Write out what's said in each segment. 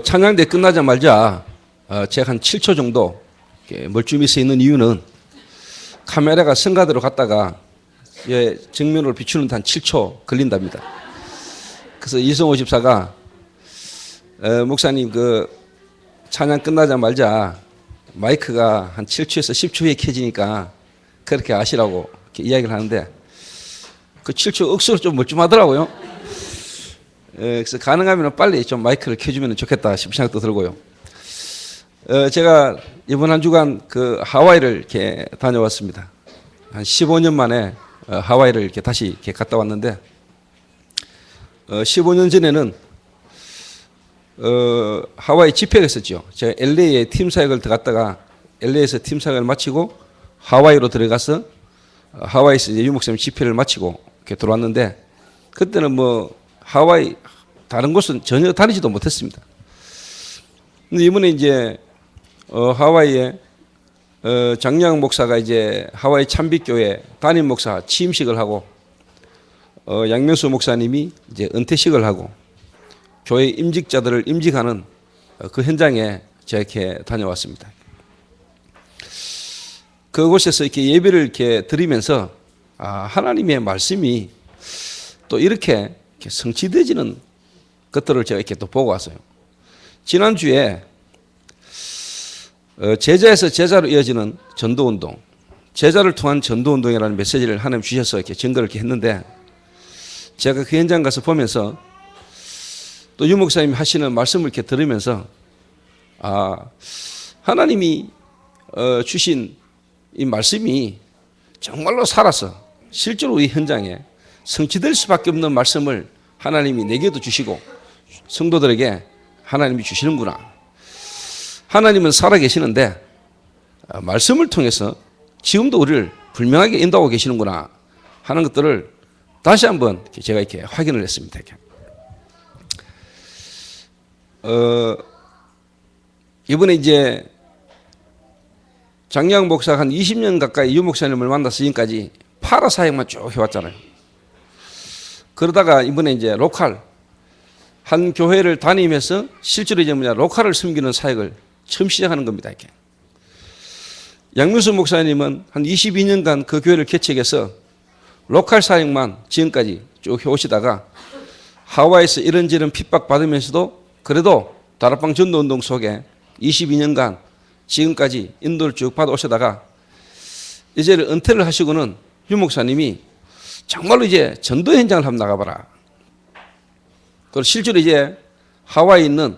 찬양대 끝나자마자 제가 한 7초 정도 멀쩡히 서 있는 이유는 카메라가 성가대로 갔다가 정면으로 비추는 한 7초 걸린답니다. 그래서 이성호 집사가 목사님 그 찬양 끝나자마자 마이크가 한 7초에서 10초에 켜지니까 그렇게 아시라고 이렇게 이야기를 하는데 그 7초 억수로 좀 멀쩡하더라고요. 그래서 가능하면 빨리 좀 마이크를 켜주면 좋겠다 싶은 생각도 들고요. 제가 이번 한 주간 그 하와이를 이렇게 다녀왔습니다. 한 15년 만에 하와이를 이렇게 다시 이렇게 갔다 왔는데 15년 전에는 하와이 집회가 있었죠. 제가 LA에 팀 사역을 들어갔다가 LA에서 팀 사역을 마치고 하와이로 들어가서 하와이에서 이제 유목사님 집회를 마치고 이렇게 들어왔는데 그때는 뭐 하와이 다른 곳은 전혀 다니지도 못했습니다. 근데 이번에 이제 하와이에 장량 목사가 이제 하와이 참빛교회 담임 목사 취임식을 하고 양명수 목사님이 이제 은퇴식을 하고 교회 임직자들을 임직하는 그 현장에 제가 이렇게 다녀왔습니다. 그곳에서 이렇게 예배를 이렇게 드리면서 하나님의 말씀이 또 이렇게 성취되지는 것들을 제가 이렇게 또 보고 왔어요. 지난주에 제자에서 제자로 이어지는 전도운동, 제자를 통한 전도운동이라는 메시지를 하나님 주셔서 이렇게 증거를 이렇게 했는데 제가 그 현장 가서 보면서 또 유 목사님이 하시는 말씀을 이렇게 들으면서 하나님이 주신 이 말씀이 정말로 살아서 실제로 이 현장에 성취될 수밖에 없는 말씀을 하나님이 내게도 주시고 성도들에게 하나님이 주시는구나. 하나님은 살아계시는데 말씀을 통해서 지금도 우리를 분명하게 인도하고 계시는구나 하는 것들을 다시 한번 제가 이렇게 확인을 했습니다. 이번에 이제 장량 목사가 한 20년 가까이 유 목사님을 만나서 지금까지 파라 사역만 쭉 해왔잖아요. 그러다가 이번에 이제 로컬 한 교회를 다니면서 실제로 이제 로컬을 섬기는 사역을 처음 시작하는 겁니다. 이렇게. 양명수 목사님은 한 22년간 그 교회를 개척해서 로컬 사역만 지금까지 쭉 해오시다가 하와이에서 이런저런 핍박받으면서도 그래도 다락방 전도운동 속에 22년간 지금까지 인도를 쭉 받아오시다가 이제 은퇴를 하시고는 유 목사님이 정말로 이제 전도 현장을 한번 나가봐라. 그리고 실제로 이제 하와이에 있는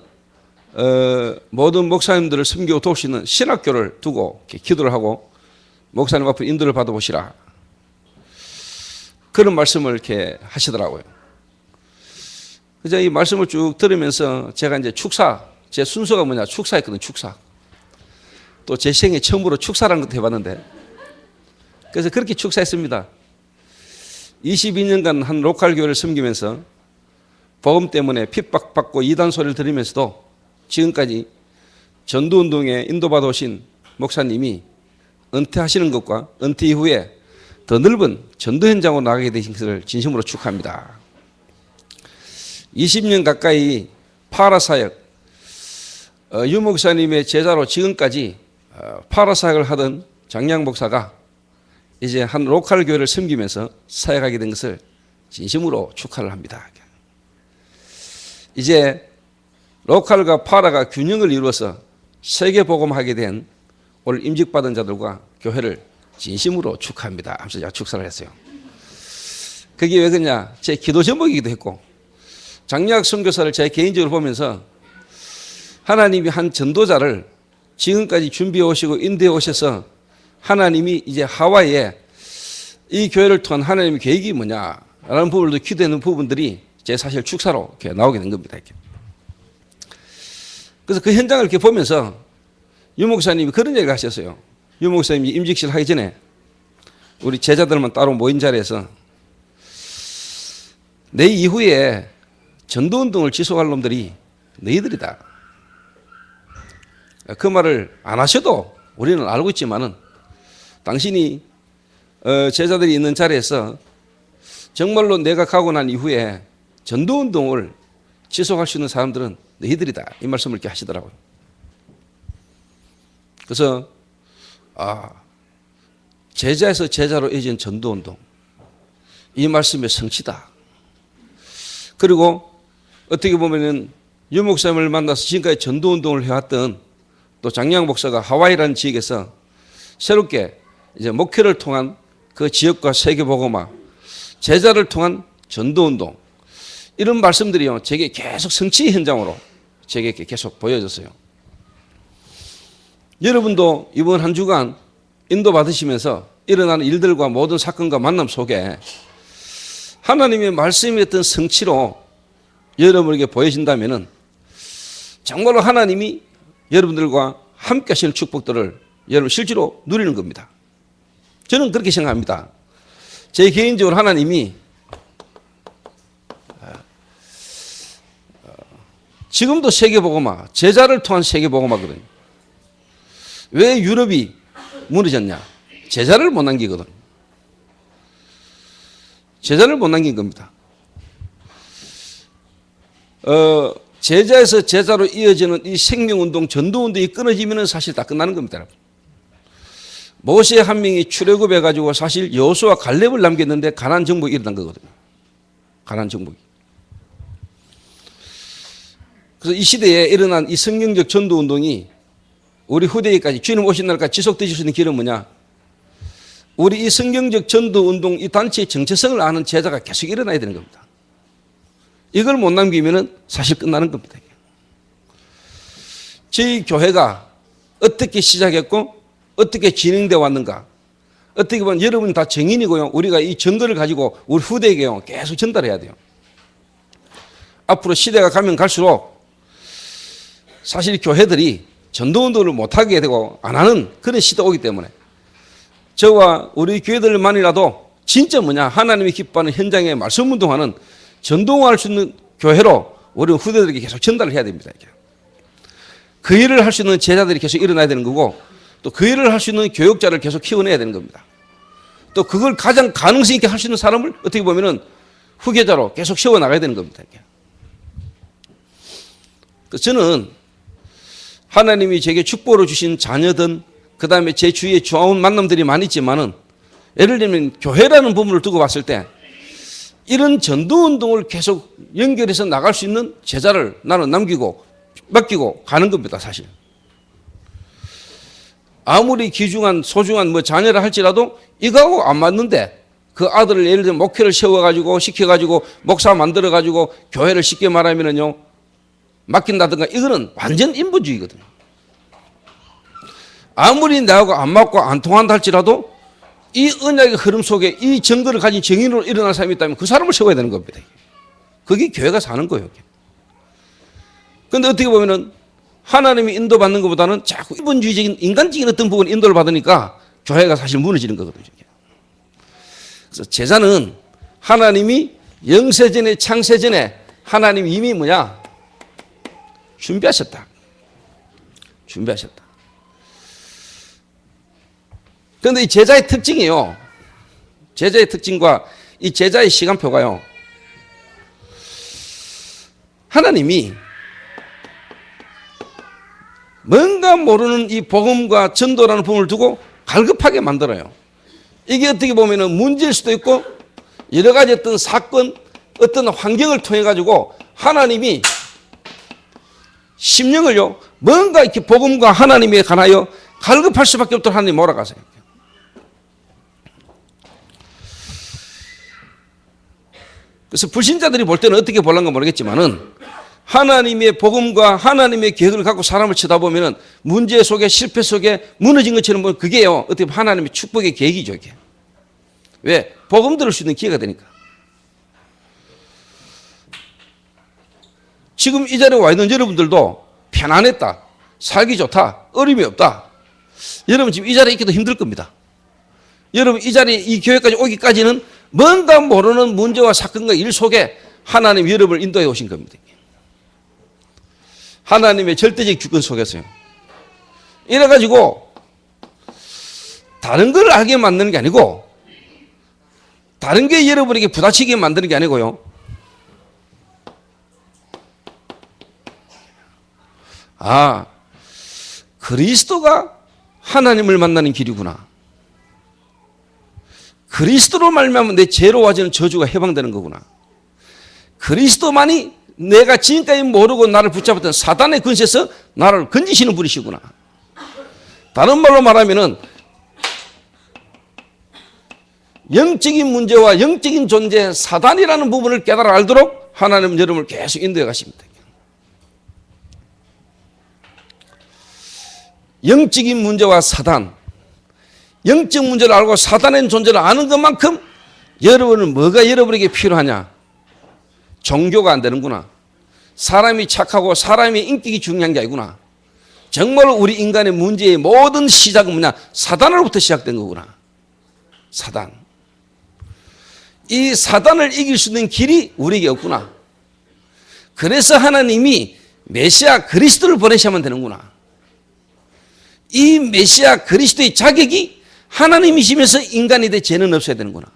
모든 목사님들을 섬기고 도우시는 신학교를 두고 기도를 하고 목사님 앞으로 인도를 받아보시라. 그런 말씀을 이렇게 하시더라고요. 그래서 이 말씀을 쭉 들으면서 제가 이제 축사, 제 순서가 뭐냐, 축사했거든요, 축사. 또 제 생애 처음으로 축사라는 것도 해봤는데, 그래서 그렇게 축사했습니다. 22년간 한 로컬 교회를 섬기면서 복음 때문에 핍박받고 이단 소리를 들으면서도 지금까지 전도운동에 인도받아 오신 목사님이 은퇴하시는 것과 은퇴 이후에 더 넓은 전도 현장으로 나가게 되신 것을 진심으로 축하합니다. 20년 가까이 파라사역, 유 목사님의 제자로 지금까지 파라사역을 하던 장량 목사가 이제 한 로컬 교회를 섬기면서 사역하게 된 것을 진심으로 축하를 합니다. 이제 로컬과 파라가 균형을 이루어서 세계복음하게 된 오늘 임직받은 자들과 교회를 진심으로 축하합니다 하면서 제가 축사를 했어요. 그게 왜 그러냐, 제 기도 제목이기도 했고 장약 선교사를 제 개인적으로 보면서 하나님이 한 전도자를 지금까지 준비해 오시고 인도해 오셔서 하나님이 이제 하와이에 이 교회를 통한 하나님의 계획이 뭐냐라는 부분도 기도하는 부분들이 제 사실 축사로 이렇게 나오게 된 겁니다. 이렇게. 그래서 그 현장을 이렇게 보면서 유 목사님이 그런 얘기를 하셨어요. 유 목사님이 임직실 하기 전에 우리 제자들만 따로 모인 자리에서 내 이후에 전도운동을 지속할 놈들이 너희들이다. 그 말을 안 하셔도 우리는 알고 있지만은 당신이 제자들이 있는 자리에서 정말로 내가 가고 난 이후에 전도운동을 지속할 수 있는 사람들은 너희들이다. 이 말씀을 이렇게 하시더라고요. 그래서 제자에서 제자로 이어진 전도운동, 이 말씀의 성취다. 그리고 어떻게 보면은 유 목사님을 만나서 지금까지 전도운동을 해왔던 또 장량 목사가 하와이라는 지역에서 새롭게 이제 목회를 통한 그 지역과 세계복음화, 제자를 통한 전도운동, 이런 말씀들이요, 제게 계속 성취 현장으로 제게 계속 보여졌어요. 여러분도 이번 한 주간 인도 받으시면서 일어나는 일들과 모든 사건과 만남 속에 하나님의 말씀의 어떤 성취로 여러분에게 보여진다면은 정말로 하나님이 여러분들과 함께 하시는 축복들을 여러분 실제로 누리는 겁니다. 저는 그렇게 생각합니다. 제 개인적으로 하나님이 지금도 세계복음화, 제자를 통한 세계복음화거든요. 왜 유럽이 무너졌냐? 제자를 못 남기거든. 제자를 못 남긴 겁니다. 제자에서 제자로 이어지는 이 생명운동, 전도운동이 끊어지면 사실 다 끝나는 겁니다. 여러분. 모세 한 명이 출애굽해가지고 사실 여호수아 갈렙을 남겼는데 가나안 정복이 일어난 거거든요. 가나안 정복이. 그래서 이 시대에 일어난 이 성경적 전도운동이 우리 후대에까지, 주님 오신 날까지 지속되실 수 있는 길은 뭐냐? 우리 이 성경적 전도운동, 이 단체의 정체성을 아는 제자가 계속 일어나야 되는 겁니다. 이걸 못 남기면 사실 끝나는 겁니다. 저희 교회가 어떻게 시작했고 어떻게 진행되어 왔는가, 어떻게 보면 여러분 다 증인이고요. 우리가 이 증거를 가지고 우리 후대에게요 계속 전달해야 돼요. 앞으로 시대가 가면 갈수록 사실 교회들이 전도운동을 못하게 되고 안 하는 그런 시대가 오기 때문에 저와 우리 교회들만이라도 진짜 뭐냐, 하나님이 기뻐하는 현장에 말씀운동하는 전도할 수 있는 교회로 우리 후대들에게 계속 전달을 해야 됩니다. 그 일을 할 수 있는 제자들이 계속 일어나야 되는 거고, 또 그 일을 할 수 있는 교육자를 계속 키워내야 되는 겁니다. 또 그걸 가장 가능성 있게 할 수 있는 사람을 어떻게 보면은 후계자로 계속 세워나가야 되는 겁니다. 그래서 저는 하나님이 제게 축복으로 주신 자녀든 그 다음에 제 주위에 좋은 만남들이 많이 있지만은, 예를 들면 교회라는 부분을 두고 봤을 때 이런 전도운동을 계속 연결해서 나갈 수 있는 제자를 나는 남기고 맡기고 가는 겁니다. 사실 아무리 귀중한 소중한 뭐 자녀라 할지라도 이거하고 안 맞는데 그 아들을 예를 들면 목회를 세워가지고 시켜가지고 목사 만들어가지고 교회를 쉽게 말하면은요 맡긴다든가, 이거는 완전 인본주의거든요. 아무리 나하고 안 맞고 안 통한다 할지라도 이 언약의 흐름 속에 이 증거를 가진 증인으로 일어날 사람이 있다면 그 사람을 세워야 되는 겁니다. 그게 교회가 사는 거예요. 그런데 어떻게 보면은 하나님이 인도받는 것보다는 자꾸 인본주의적인 인간적인 어떤 부분 인도를 받으니까 교회가 사실 무너지는 거거든요. 그래서 제자는 하나님이 영세전에 창세전에 하나님이 이미 뭐냐? 준비하셨다. 그런데 이 제자의 특징이요. 제자의 특징과 이 제자의 시간표가요. 하나님이 뭔가 모르는 이 복음과 전도라는 부분을 두고 갈급하게 만들어요. 이게 어떻게 보면 문제일 수도 있고 여러 가지 어떤 사건, 어떤 환경을 통해 가지고 하나님이 심령을요 뭔가 이렇게 복음과 하나님에 관하여 갈급할 수밖에 없도록 하나님 몰아가세요. 그래서 불신자들이 볼 때는 어떻게 볼란가 모르겠지만은 하나님의 복음과 하나님의 계획을 갖고 사람을 쳐다보면은 문제 속에 실패 속에 무너진 것처럼 보면 그게요 어떻게 보면 하나님의 축복의 계획이죠. 이게 왜? 복음 들을 수 있는 기회가 되니까. 지금 이 자리에 와 있는 여러분들도 편안했다, 살기 좋다, 어려움이 없다. 여러분 지금 이 자리에 있기도 힘들 겁니다. 여러분 이 자리에 이 교회까지 오기까지는 뭔가 모르는 문제와 사건과 일 속에 하나님 여러분을 인도해 오신 겁니다. 하나님의 절대적 주권 속에서요. 이래가지고 다른 걸 알게 만드는 게 아니고 다른 게 여러분에게 부딪히게 만드는 게 아니고요. 아, 그리스도가 하나님을 만나는 길이구나. 그리스도로 말미암아 내 죄로 와지는 저주가 해방되는 거구나. 그리스도만이 내가 지금까지 모르고 나를 붙잡았던 사단의 근세에서 나를 건지시는 분이시구나. 다른 말로 말하면은 영적인 문제와 영적인 존재, 사단이라는 부분을 깨달아 알도록 하나님은 여러분을 계속 인도해 가십니다. 영적인 문제와 사단, 영적 문제를 알고 사단의 존재를 아는 것만큼 여러분은 뭐가 여러분에게 필요하냐? 종교가 안 되는구나. 사람이 착하고 사람의 인격이 중요한 게 아니구나. 정말로 우리 인간의 문제의 모든 시작은 뭐냐? 사단으로부터 시작된 거구나. 사단. 이 사단을 이길 수 있는 길이 우리에게 없구나. 그래서 하나님이 메시아 그리스도를 보내셔야만 되는구나. 이 메시아 그리스도의 자격이 하나님이시면서 인간이 돼 죄는 없어야 되는구나.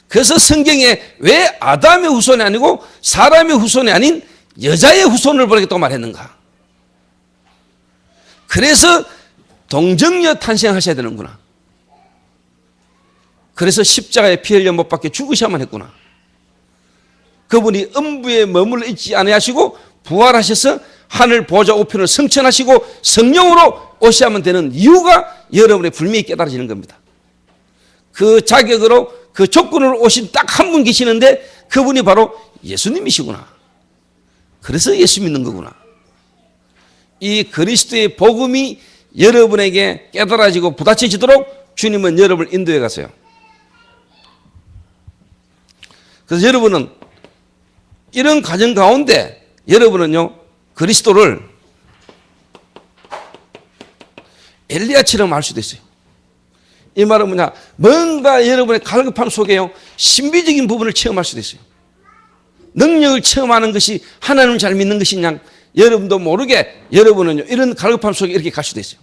그래서 성경에 왜 아담의 후손이 아니고 사람의 후손이 아닌 여자의 후손을 보내겠다고 말했는가? 그래서 동정녀 탄생하셔야 되는구나. 그래서 십자가에 피 흘려 못 박혀 죽으셔야만 했구나. 그분이 음부에 머물러 있지 아니하시고 부활하셔서 하늘 보좌 우편을 성천하시고 성령으로 오셔야만 되는 이유가 여러분의 분명히 깨달아지는 겁니다. 그 자격으로 그 조건으로 오신 딱 한 분 계시는데 그분이 바로 예수님이시구나. 그래서 예수 믿는 거구나. 이 그리스도의 복음이 여러분에게 깨달아지고 부딪혀지도록 주님은 여러분을 인도해 가세요. 그래서 여러분은 이런 과정 가운데 여러분은요 그리스도를 엘리야처럼 알 수도 있어요. 이 말은 뭐냐? 뭔가 여러분의 갈급함 속에요 신비적인 부분을 체험할 수도 있어요. 능력을 체험하는 것이 하나님을 잘 믿는 것이냐? 여러분도 모르게 여러분은요 이런 갈급함 속에 이렇게 갈 수도 있어요.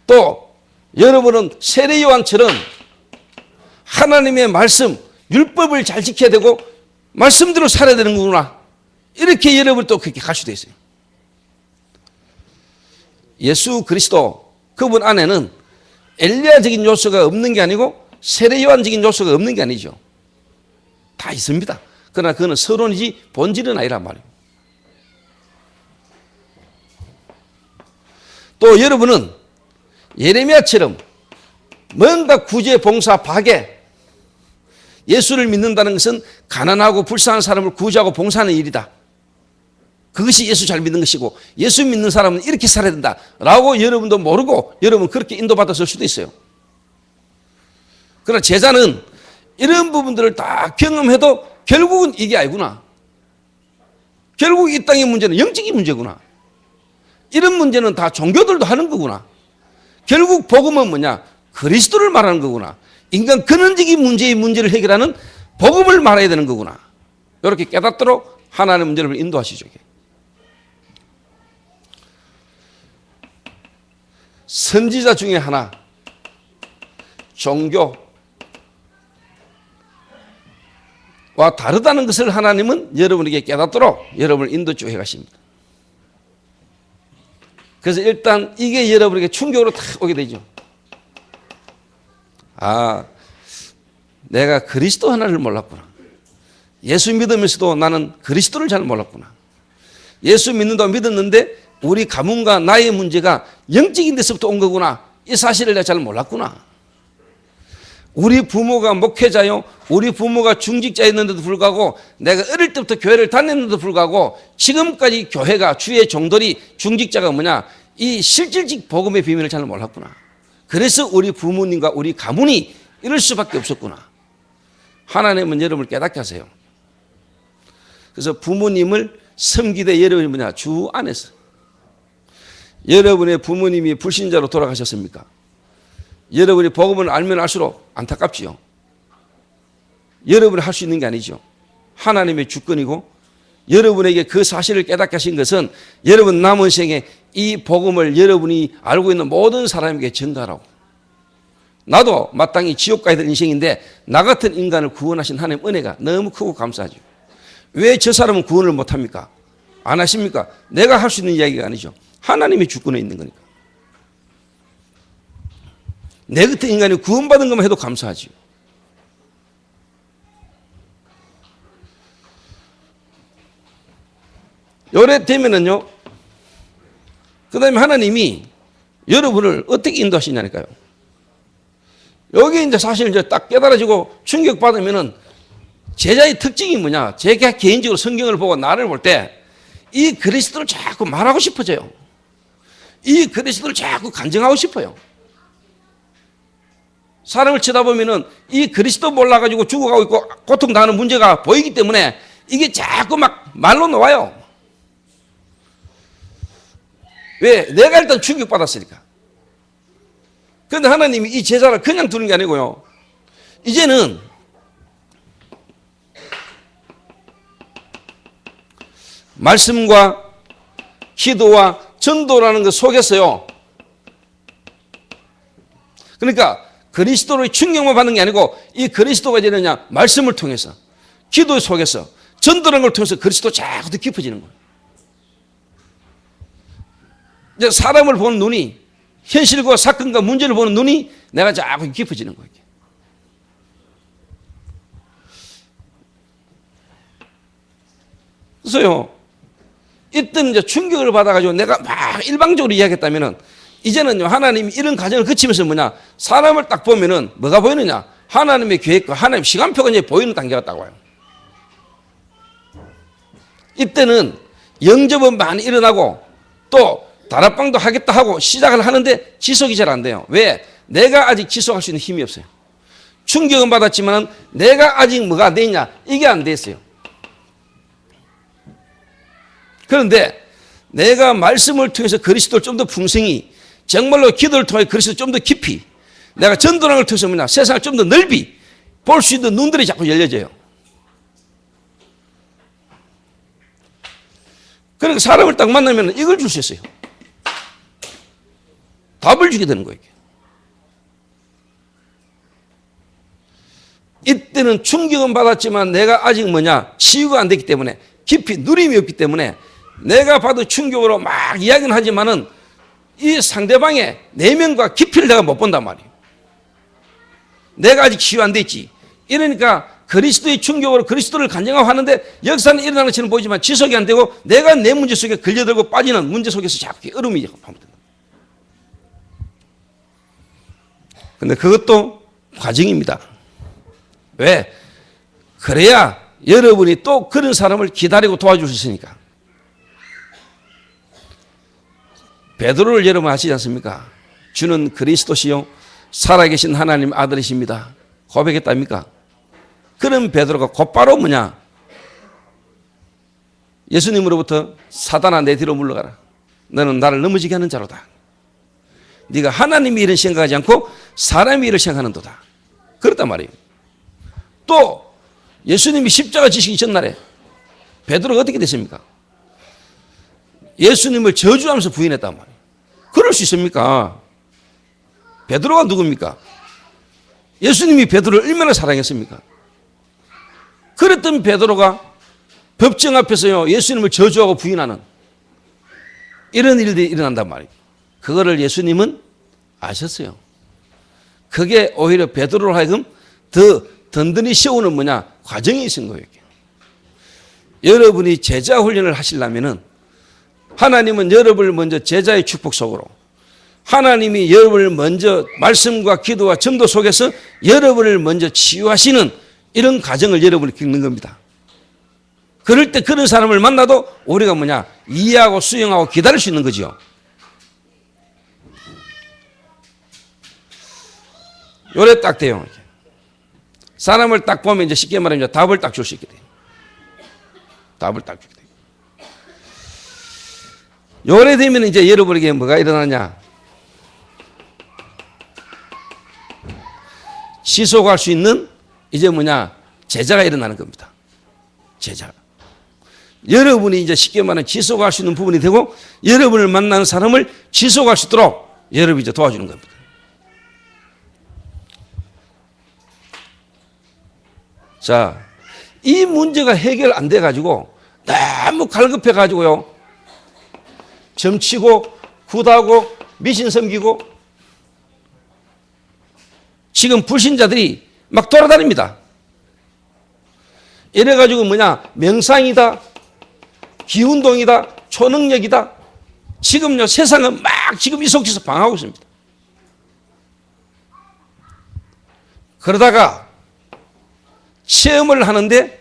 또 여러분은 세례 요한처럼 하나님의 말씀, 율법을 잘 지켜야 되고 말씀대로 살아야 되는 거구나. 이렇게 여러분 또 그렇게 갈 수도 있어요. 예수 그리스도 그분 안에는 엘리야적인 요소가 없는 게 아니고 세례 요한적인 요소가 없는 게 아니죠. 다 있습니다. 그러나 그거는 서론이지 본질은 아니란 말이에요. 또 여러분은 예레미야처럼 뭔가 구제, 봉사, 박애, 예수를 믿는다는 것은 가난하고 불쌍한 사람을 구제하고 봉사하는 일이다. 그것이 예수 잘 믿는 것이고 예수 믿는 사람은 이렇게 살아야 된다라고 여러분도 모르고 여러분 그렇게 인도받았을 수도 있어요. 그러나 제자는 이런 부분들을 다 경험해도 결국은 이게 아니구나. 결국 이 땅의 문제는 영적인 문제구나. 이런 문제는 다 종교들도 하는 거구나. 결국 복음은 뭐냐? 그리스도를 말하는 거구나. 인간 근원적인 문제의 문제를 해결하는 복음을 말해야 되는 거구나. 이렇게 깨닫도록 하나님의 문제를 인도하시죠. 선지자 중에 하나, 종교와 다르다는 것을 하나님은 여러분에게 깨닫도록 여러분을 인도 쭉 해가십니다. 그래서 일단 이게 여러분에게 충격으로 탁 오게 되죠. 아, 내가 그리스도 하나를 몰랐구나. 예수 믿으면서도 나는 그리스도를 잘 몰랐구나. 예수 믿는다고 믿었는데 우리 가문과 나의 문제가 영적인 데서부터 온 거구나. 이 사실을 내가 잘 몰랐구나. 우리 부모가 목회자요, 우리 부모가 중직자였는데도 불구하고 내가 어릴 때부터 교회를 다녔는데도 불구하고 지금까지 교회가 주의 종들이 중직자가 뭐냐? 이 실질적 복음의 비밀을 잘 몰랐구나. 그래서 우리 부모님과 우리 가문이 이럴 수밖에 없었구나. 하나님은 여러분을 깨닫게 하세요. 그래서 부모님을 섬기되 여러분이 뭐냐? 주 안에서. 여러분의 부모님이 불신자로 돌아가셨습니까? 여러분이 복음을 알면 알수록 안타깝지요. 여러분이 할 수 있는 게 아니죠. 하나님의 주권이고 여러분에게 그 사실을 깨닫게 하신 것은 여러분 남은 생에 이 복음을 여러분이 알고 있는 모든 사람에게 전가하라고. 나도 마땅히 지옥 가야 될 인생인데 나 같은 인간을 구원하신 하나님의 은혜가 너무 크고 감사하죠. 왜 저 사람은 구원을 못합니까? 안 하십니까? 내가 할 수 있는 이야기가 아니죠. 하나님의 주권에 있는 거니까. 내 같은 인간이 구원받은 것만 해도 감사하지요. 요래 되면은요, 그 다음에 하나님이 여러분을 어떻게 인도하시냐니까요. 여기 이제 사실 이제 딱 깨달아지고 충격받으면은 제자의 특징이 뭐냐? 제가 개인적으로 성경을 보고 나를 볼 때 이 그리스도를 자꾸 말하고 싶어져요. 이 그리스도를 자꾸 간증하고 싶어요. 사람을 쳐다보면은 이 그리스도 몰라가지고 죽어가고 있고 고통당하는 문제가 보이기 때문에 이게 자꾸 막 말로 나와요. 왜? 내가 일단 충격받았으니까. 그런데 하나님이 이 제자를 그냥 두는 게 아니고요. 이제는 말씀과 기도와 전도라는 것 속에서요. 그러니까 그리스도의 충격만 받는 게 아니고 이 그리스도가 되느냐 말씀을 통해서 기도 속에서 전도라는 걸 통해서 그리스도 자꾸 더 깊어지는 거예요. 이제 사람을 보는 눈이 현실과 사건과 문제를 보는 눈이 내가 자꾸 깊어지는 거예요. 그래서요, 이때는 이제 충격을 받아가지고 내가 막 일방적으로 이야기했다면은 이제는요, 하나님이 이런 과정을 거치면서 뭐냐, 사람을 딱 보면은 뭐가 보이느냐, 하나님의 계획과 하나님의 시간표가 이제 보이는 단계가 딱 와요. 이때는 영접은 많이 일어나고 또 다락방도 하겠다 하고 시작을 하는데 지속이 잘 안 돼요. 왜? 내가 아직 지속할 수 있는 힘이 없어요. 충격은 받았지만 내가 아직 뭐가 안 돼 있냐? 이게 안 돼 있어요. 그런데 내가 말씀을 통해서 그리스도를 좀 더 풍성히, 정말로 기도를 통해 그리스도를 좀 더 깊이, 내가 전도라는 걸 통해서 뭐냐, 세상을 좀 더 넓이 볼 수 있는 눈들이 자꾸 열려져요. 그러니까 사람을 딱 만나면 이걸 줄 수 있어요. 답을 주게 되는 거예요. 이때는 충격은 받았지만 내가 아직 뭐냐, 치유가 안 됐기 때문에, 깊이 누림이 없기 때문에 내가 받은 충격으로 막 이야기는 하지만은 이 상대방의 내면과 깊이를 내가 못 본단 말이에요. 내가 아직 치유 안 됐지. 이러니까 그리스도의 충격으로 그리스도를 간증하고 하는데 역사는 일어나는 것처럼 보이지만 지속이 안 되고 내가 내 문제 속에 걸려들고 빠지는 문제 속에서 자꾸 얼음이 반복된다. 근데 그것도 과정입니다. 왜? 그래야 여러분이 또 그런 사람을 기다리고 도와줄 수 있으니까. 베드로를 여러분 아시지 않습니까? 주는 그리스도시요 살아계신 하나님 아들이십니다. 고백했답니까? 그런 베드로가 곧바로 뭐냐? 예수님으로부터 사단아 내 뒤로 물러가라. 너는 나를 넘어지게 하는 자로다. 네가 하나님이 일을 생각하지 않고 사람이 일을 생각하는도다. 그렇단 말이에요. 또 예수님이 십자가 지시기 전날에 베드로가 어떻게 됐습니까? 예수님을 저주하면서 부인했단 말이에요. 그럴 수 있습니까? 베드로가 누굽니까? 예수님이 베드로를 얼마나 사랑했습니까? 그랬던 베드로가 법정 앞에서요, 예수님을 저주하고 부인하는 이런 일들이 일어난단 말이에요. 그거를 예수님은 아셨어요. 그게 오히려 베드로로 하여금 더 든든히 세우는 뭐냐, 과정이 있은 거예요. 여러분이 제자 훈련을 하시려면은 하나님은 여러분을 먼저 제자의 축복 속으로, 하나님이 여러분을 먼저 말씀과 기도와 전도 속에서 여러분을 먼저 치유하시는 이런 과정을 여러분이 겪는 겁니다. 그럴 때 그런 사람을 만나도 우리가 뭐냐, 이해하고 수용하고 기다릴 수 있는 거죠. 요래 딱 돼요. 사람을 딱 보면 이제 쉽게 말하면 답을 딱 줄 수 있게 돼요. 답을 딱 주게 돼요. 요래 되면 이제 여러분에게 뭐가 일어나냐? 지속할 수 있는 이제 뭐냐? 제자가 일어나는 겁니다. 제자. 여러분이 이제 쉽게 말하면 지속할 수 있는 부분이 되고 여러분을 만나는 사람을 지속할 수 있도록 여러분이 이제 도와주는 겁니다. 자, 이 문제가 해결 안 돼가지고 너무 갈급해가지고요. 점치고 굿하고 미신 섬기고 지금 불신자들이 막 돌아다닙니다. 이래가지고 명상이다, 기운동이다, 초능력이다. 지금요 세상은 막 지금 이 속에서 방하고 있습니다. 그러다가 체험을 하는데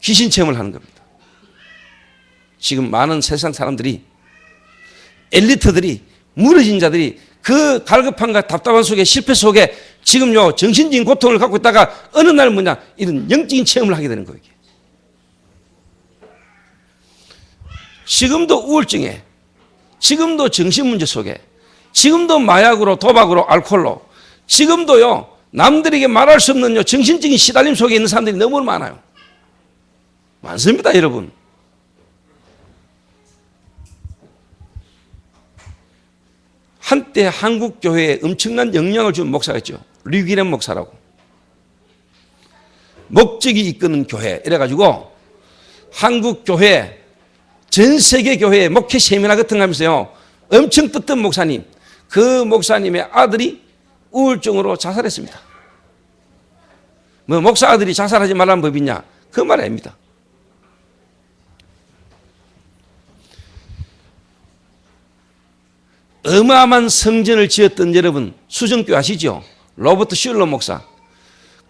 귀신 체험을 하는 겁니다. 지금 많은 세상 사람들이, 엘리트들이, 무너진 자들이 그 갈급함과 답답한 속에, 실패 속에 지금요 정신적인 고통을 갖고 있다가 어느 날 이런 영적인 체험을 하게 되는 거예요. 지금도 우울증에, 지금도 정신문제 속에, 지금도 마약으로, 도박으로, 알코올로, 지금도요 남들에게 말할 수 없는 정신적인 시달림 속에 있는 사람들이 너무 많아요. 많습니다, 여러분. 한때 한국 교회에 엄청난 영향을 준 목사가 있죠. 류기렘 목사라고. 목적이 이끄는 교회 이래가지고 한국 교회, 전 세계 교회에 목회 세미나 같은 거 하면서요 엄청 떴던 목사님, 그 목사님의 아들이 우울증으로 자살했습니다. 뭐 목사 아들이 자살하지 말라는 법이 있냐? 그 말 아닙니다. 어마어마한 성전을 지었던 여러분 수정교회 아시죠? 로버트 슐러 목사.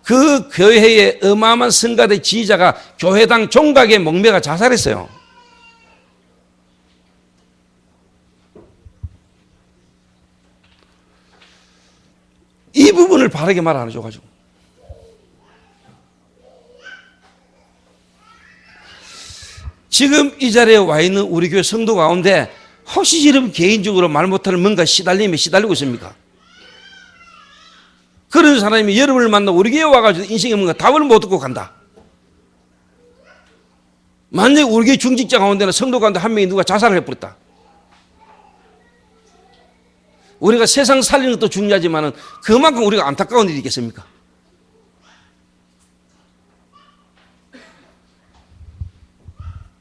그 교회의 어마어마한 성가대 지휘자가 교회당 종각의 목매가 자살했어요. 이 부분을 바르게 말 안 해줘가지고. 지금 이 자리에 와 있는 우리 교회 성도 가운데 혹시 여러분 개인적으로 말 못하는 뭔가 시달림에 시달리고 있습니까? 그런 사람이 여러분을 만나 우리 교회 와가지고 인생에 뭔가 답을 못 듣고 간다. 만약에 우리 교회 중직자 가운데는 성도 가운데 한 명이 누가 자살을 해버렸다. 우리가 세상 살리는 것도 중요하지만 그만큼 우리가 안타까운 일이 있겠습니까?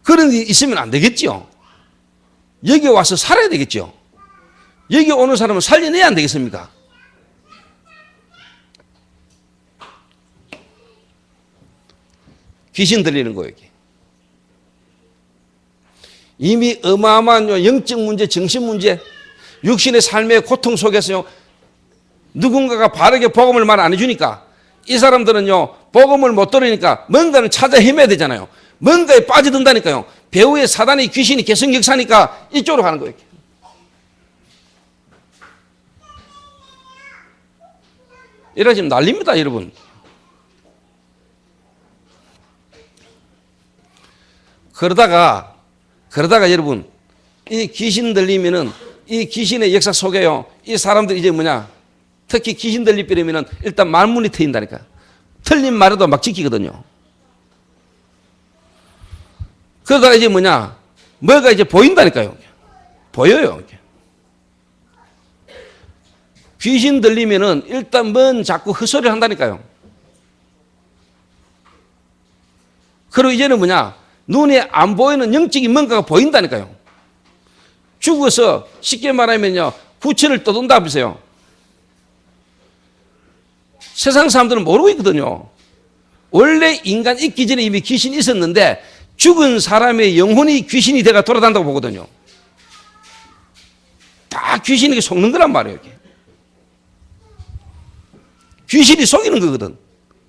그런 일이 있으면 안 되겠죠. 여기 와서 살아야 되겠죠. 여기 오는 사람은 살려내야 안 되겠습니까? 귀신 들리는 거예요. 이미 어마어마한 영적 문제, 정신 문제, 육신의 삶의 고통 속에서요 누군가가 바르게 복음을 말 안 해주니까 이 사람들은요 복음을 못 들으니까 뭔가를 찾아 헤매야 되잖아요. 뭔가에 빠져든다니까요. 배후에 사단의 귀신이 계속 역사니까 이쪽으로 가는 거예요. 이래 지금 난립니다, 여러분. 그러다가 여러분 이 귀신 들리면은 이 귀신의 역사 속에요 이 사람들 이제 특히 귀신 들리면은 일단 말문이 트인다니까. 틀린 말에도 막 지키거든요. 그러다가 이제 뭐가 이제 보인다니까요. 보여요. 귀신 들리면은 일단 자꾸 헛소리를 한다니까요. 그리고 이제는 눈에 안 보이는 영적인 뭔가가 보인다니까요. 죽어서 쉽게 말하면요 구체를 떠돈다면서요. 세상 사람들은 모르고 있거든요. 원래 인간 있기 전에 이미 귀신이 있었는데 죽은 사람의 영혼이 귀신이 돼가 돌아다닌다고 보거든요. 다 귀신에게 속는 거란 말이에요. 귀신이 속이는 거거든.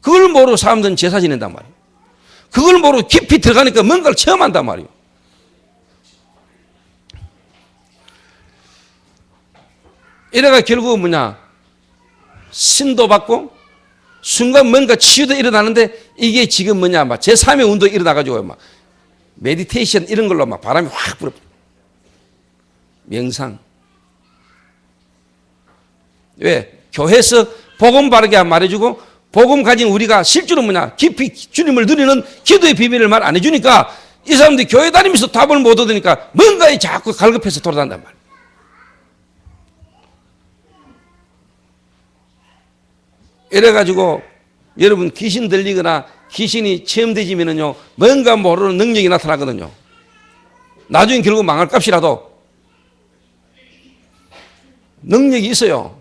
그걸 모르고 사람들은 제사 지낸단 말이에요. 그걸 모르고 깊이 들어가니까 뭔가를 체험한단 말이에요. 이래가 결국 신도 받고 순간 뭔가 치유도 일어나는데 이게 지금 제3의 운동이 일어나가지고 메디테이션 이런 걸로 바람이 확 불어. 명상. 왜? 교회에서 복음 바르게 말해주고 복음 가진 우리가 실제로 깊이 주님을 누리는 기도의 비밀을 말 안 해주니까 이 사람들이 교회 다니면서 답을 못 얻으니까 뭔가에 자꾸 갈급해서 돌아다닌단 말이에요. 이래가지고 여러분 귀신 들리거나 귀신이 체험되지면은요 뭔가 모르는 능력이 나타나거든요. 나중에 결국 망할 값이라도 능력이 있어요.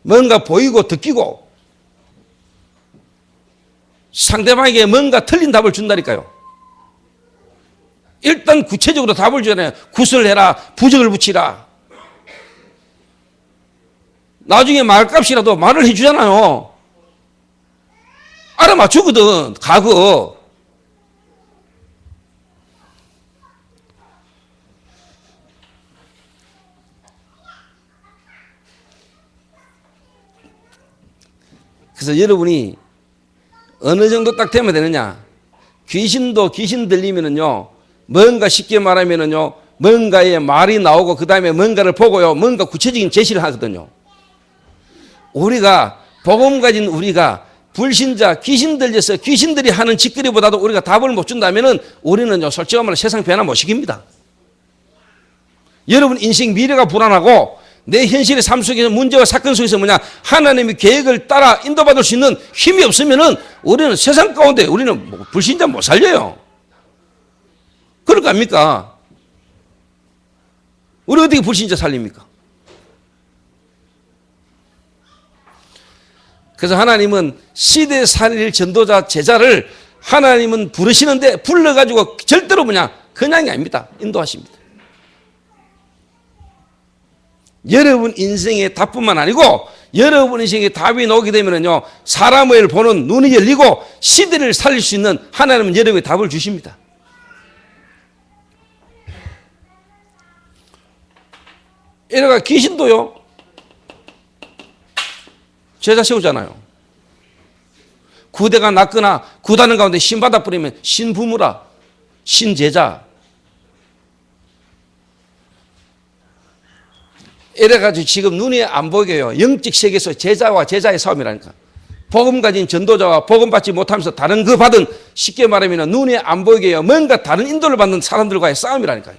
뭔가 보이고 듣기고 상대방에게 뭔가 틀린 답을 준다니까요. 일단 구체적으로 답을 주잖아요. 구슬을 해라, 부적을 붙이라. 나중에 말값이라도 말을 해주잖아요. 알아맞추거든, 과거. 그래서 여러분이 어느 정도 딱 되면 되느냐. 귀신도 귀신 들리면은요, 뭔가 쉽게 말하면은요, 뭔가의 말이 나오고 그 다음에 뭔가를 보고요, 뭔가 구체적인 제시를 하거든요. 우리가, 복음 가진 우리가 불신자, 귀신 들려서 귀신들이 하는 짓거리보다도 우리가 답을 못 준다면은 우리는요, 솔직히 말해 세상 변화 못 시킵니다. 여러분 인생 미래가 불안하고 내 현실의 삶 속에서 문제와 사건 속에서 뭐냐, 하나님의 계획을 따라 인도받을 수 있는 힘이 없으면은 우리는 세상 가운데 우리는 불신자 못 살려요. 그럴 거 아닙니까? 우리 어떻게 불신자 살립니까? 그래서 하나님은 시대 살릴 전도자 제자를 하나님은 부르시는데 불러가지고 절대로 뭐냐, 그냥이 아닙니다. 인도하십니다. 여러분 인생의 답뿐만 아니고 여러분 인생의 답이 나오게 되면요, 사람을 보는 눈이 열리고 시대를 살릴 수 있는 하나님은 여러분의 답을 주십니다. 이래가 귀신도요, 제자 세우잖아요. 구대가 났거나 구다는 가운데 신받아 버리면 신부무라, 신제자. 이래가지고 지금 눈에 안 보여요. 영적 세계에서 제자와 제자의 싸움이라니까. 복음 가진 전도자와 복음 받지 못하면서 다른 그 받은, 쉽게 말하면 눈에 안 보이게요, 뭔가 다른 인도를 받는 사람들과의 싸움이라니까요.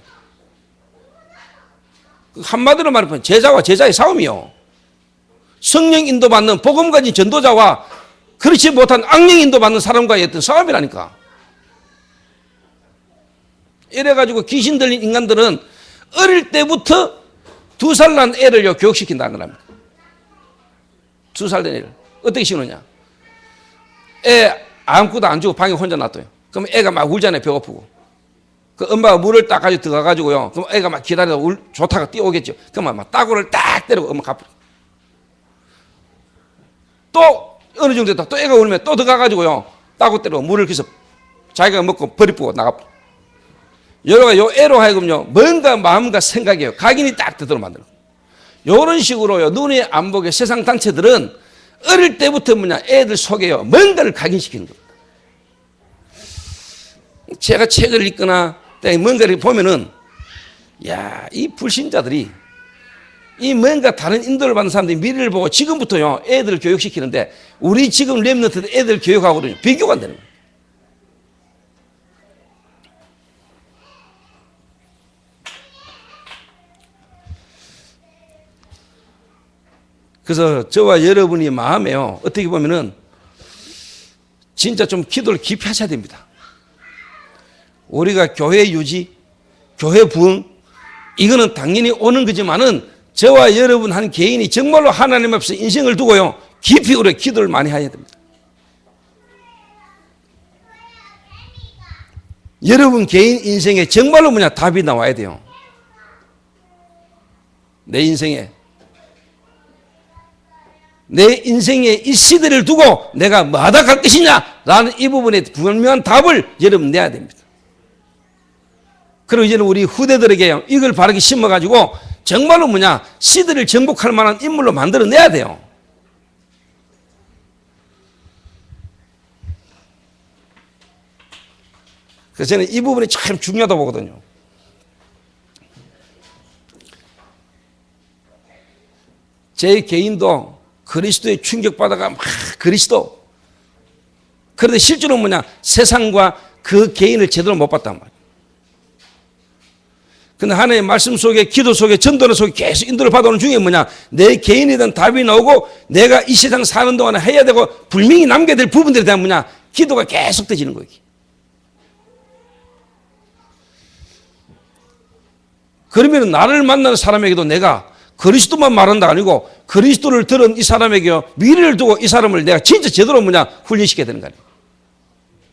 한마디로 말하면 제자와 제자의 싸움이요. 성령 인도 받는 복음 가진 전도자와 그렇지 못한 악령 인도 받는 사람과의 어떤 싸움이라니까. 이래가지고 귀신 들린 인간들은 어릴 때부터 2살 난 애를요, 교육시킨다는 겁니다. 2살 된 애를. 어떻게 시키느냐. 애 아무것도 안 주고 방에 혼자 놔둬요. 그럼 애가 막 울잖아요, 배고프고. 그 엄마가 물을 딱 가지고 들어가가지고요. 그럼 애가 막 기다려서 좋다가 뛰어오겠죠. 그러면 막 따구를 딱 때리고 엄마 갚아. 또 어느 정도 됐다. 또 애가 울면 또 들어가가지고요. 따구 때리고 물을 그래서 자기가 먹고 버리고 나가. 여러가 요 애로 하여금요, 뭔가 마음과 생각이요, 각인이 딱 되도록 만들어. 요런 식으로요, 눈에 안 보게 세상 단체들은 어릴 때부터 뭐냐, 애들 속에요, 뭔가를 각인시키는 겁니다. 제가 책을 읽거나 뭔가를 보면은, 야, 이 불신자들이 이 뭔가 다른 인도를 받는 사람들이 미래를 보고 지금부터요, 애들을 교육시키는데 우리 지금 렘넌트 애들 교육하고는 비교가 안 되는 거예요. 그래서 저와 여러분이 마음에요, 어떻게 보면은 진짜 좀 기도를 깊이 하셔야 됩니다. 우리가 교회 유지, 교회 부흥, 이거는 당연히 오는 거지만은 저와 여러분 한 개인이 정말로 하나님 앞에서 인생을 두고요, 깊이 우리 기도를 많이 해야 됩니다. 여러분 개인 인생에 정말로 뭐냐, 답이 나와야 돼요. 내 인생에. 내 인생의 이 시대를 두고 내가 뭐하다 갈 것이냐 라는 이 부분에 분명한 답을 여러분 내야 됩니다. 그리고 이제는 우리 후대들에게 이걸 바르게 심어가지고 정말로 뭐냐, 시대를 정복할 만한 인물로 만들어내야 돼요. 그래서 저는 이 부분이 참 중요하다고 보거든요. 제 개인도 그리스도에 충격받아가 막 그리스도. 그런데 실제로 뭐냐, 세상과 그 개인을 제대로 못 봤단 말이에요. 근데 하나님의 말씀 속에, 기도 속에, 전도는 속에 계속 인도를 받아오는 중에 뭐냐? 내 개인에 대한 답이 나오고 내가 이 세상 사는 동안에 해야 되고 분명히 남겨야 될 부분들에 대한 뭐냐? 기도가 계속 되지는 거예요. 그러면 나를 만나는 사람에게도 내가 그리스도만 말한다 아니고 그리스도를 들은 이 사람에게 미래를 두고 이 사람을 내가 진짜 제대로 뭐냐? 훈련시켜야 되는 거 아니에요.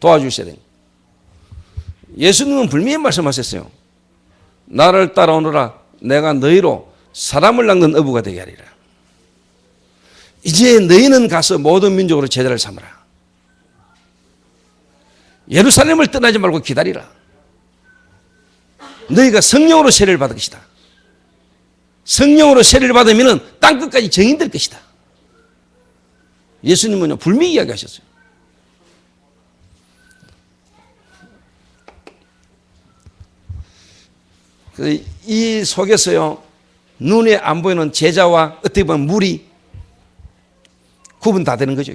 도와주셔야 되는 거예요. 예수님은 분명히 말씀하셨어요. 나를 따라오너라. 내가 너희로 사람을 낚는 어부가 되게 하리라. 이제 너희는 가서 모든 민족으로 제자를 삼으라. 예루살렘을 떠나지 말고 기다리라. 너희가 성령으로 세례를 받을 것이다. 성령으로 세례를 받으면 땅끝까지 정인될 것이다. 예수님은요 분명히 이야기하셨어요. 이 속에서요 눈에 안 보이는 제자와 어떻게 보면 물이 구분 다 되는 거죠.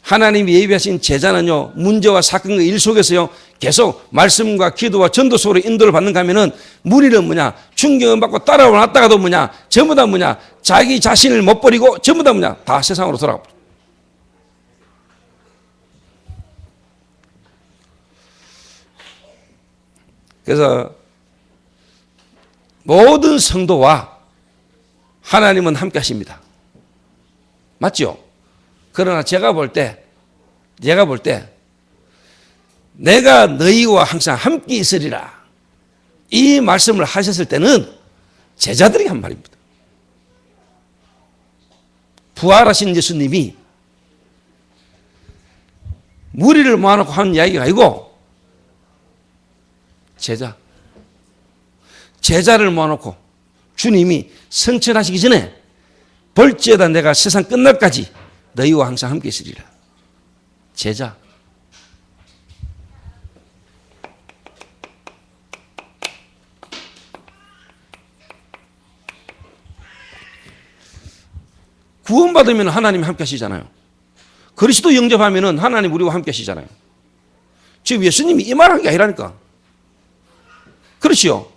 하나님이 예비하신 제자는요 문제와 사건과 일 속에서요 계속 말씀과 기도와 전도 속으로 인도를 받는가 하면은 무리는 뭐냐 충격을 받고 따라왔다가도 뭐냐 전부 다 뭐냐 자기 자신을 못 버리고 전부 다 뭐냐 다 세상으로 돌아가 버려. 그래서 모든 성도와 하나님은 함께 하십니다. 맞죠? 그러나 제가 볼 때 내가 너희와 항상 함께 있으리라 이 말씀을 하셨을 때는 제자들이 한 말입니다. 부활하신 예수님이 무리를 모아놓고 하는 이야기가 아니고 제자를 모아놓고 주님이 성천하시기 전에 볼지어다 내가 세상 끝날까지 너희와 항상 함께 있으리라. 제자. 구원받으면 하나님이 함께 하시잖아요. 그리스도 영접하면 하나님 우리와 함께 하시잖아요. 지금 예수님이 이 말한 게 아니라니까. 그렇지요.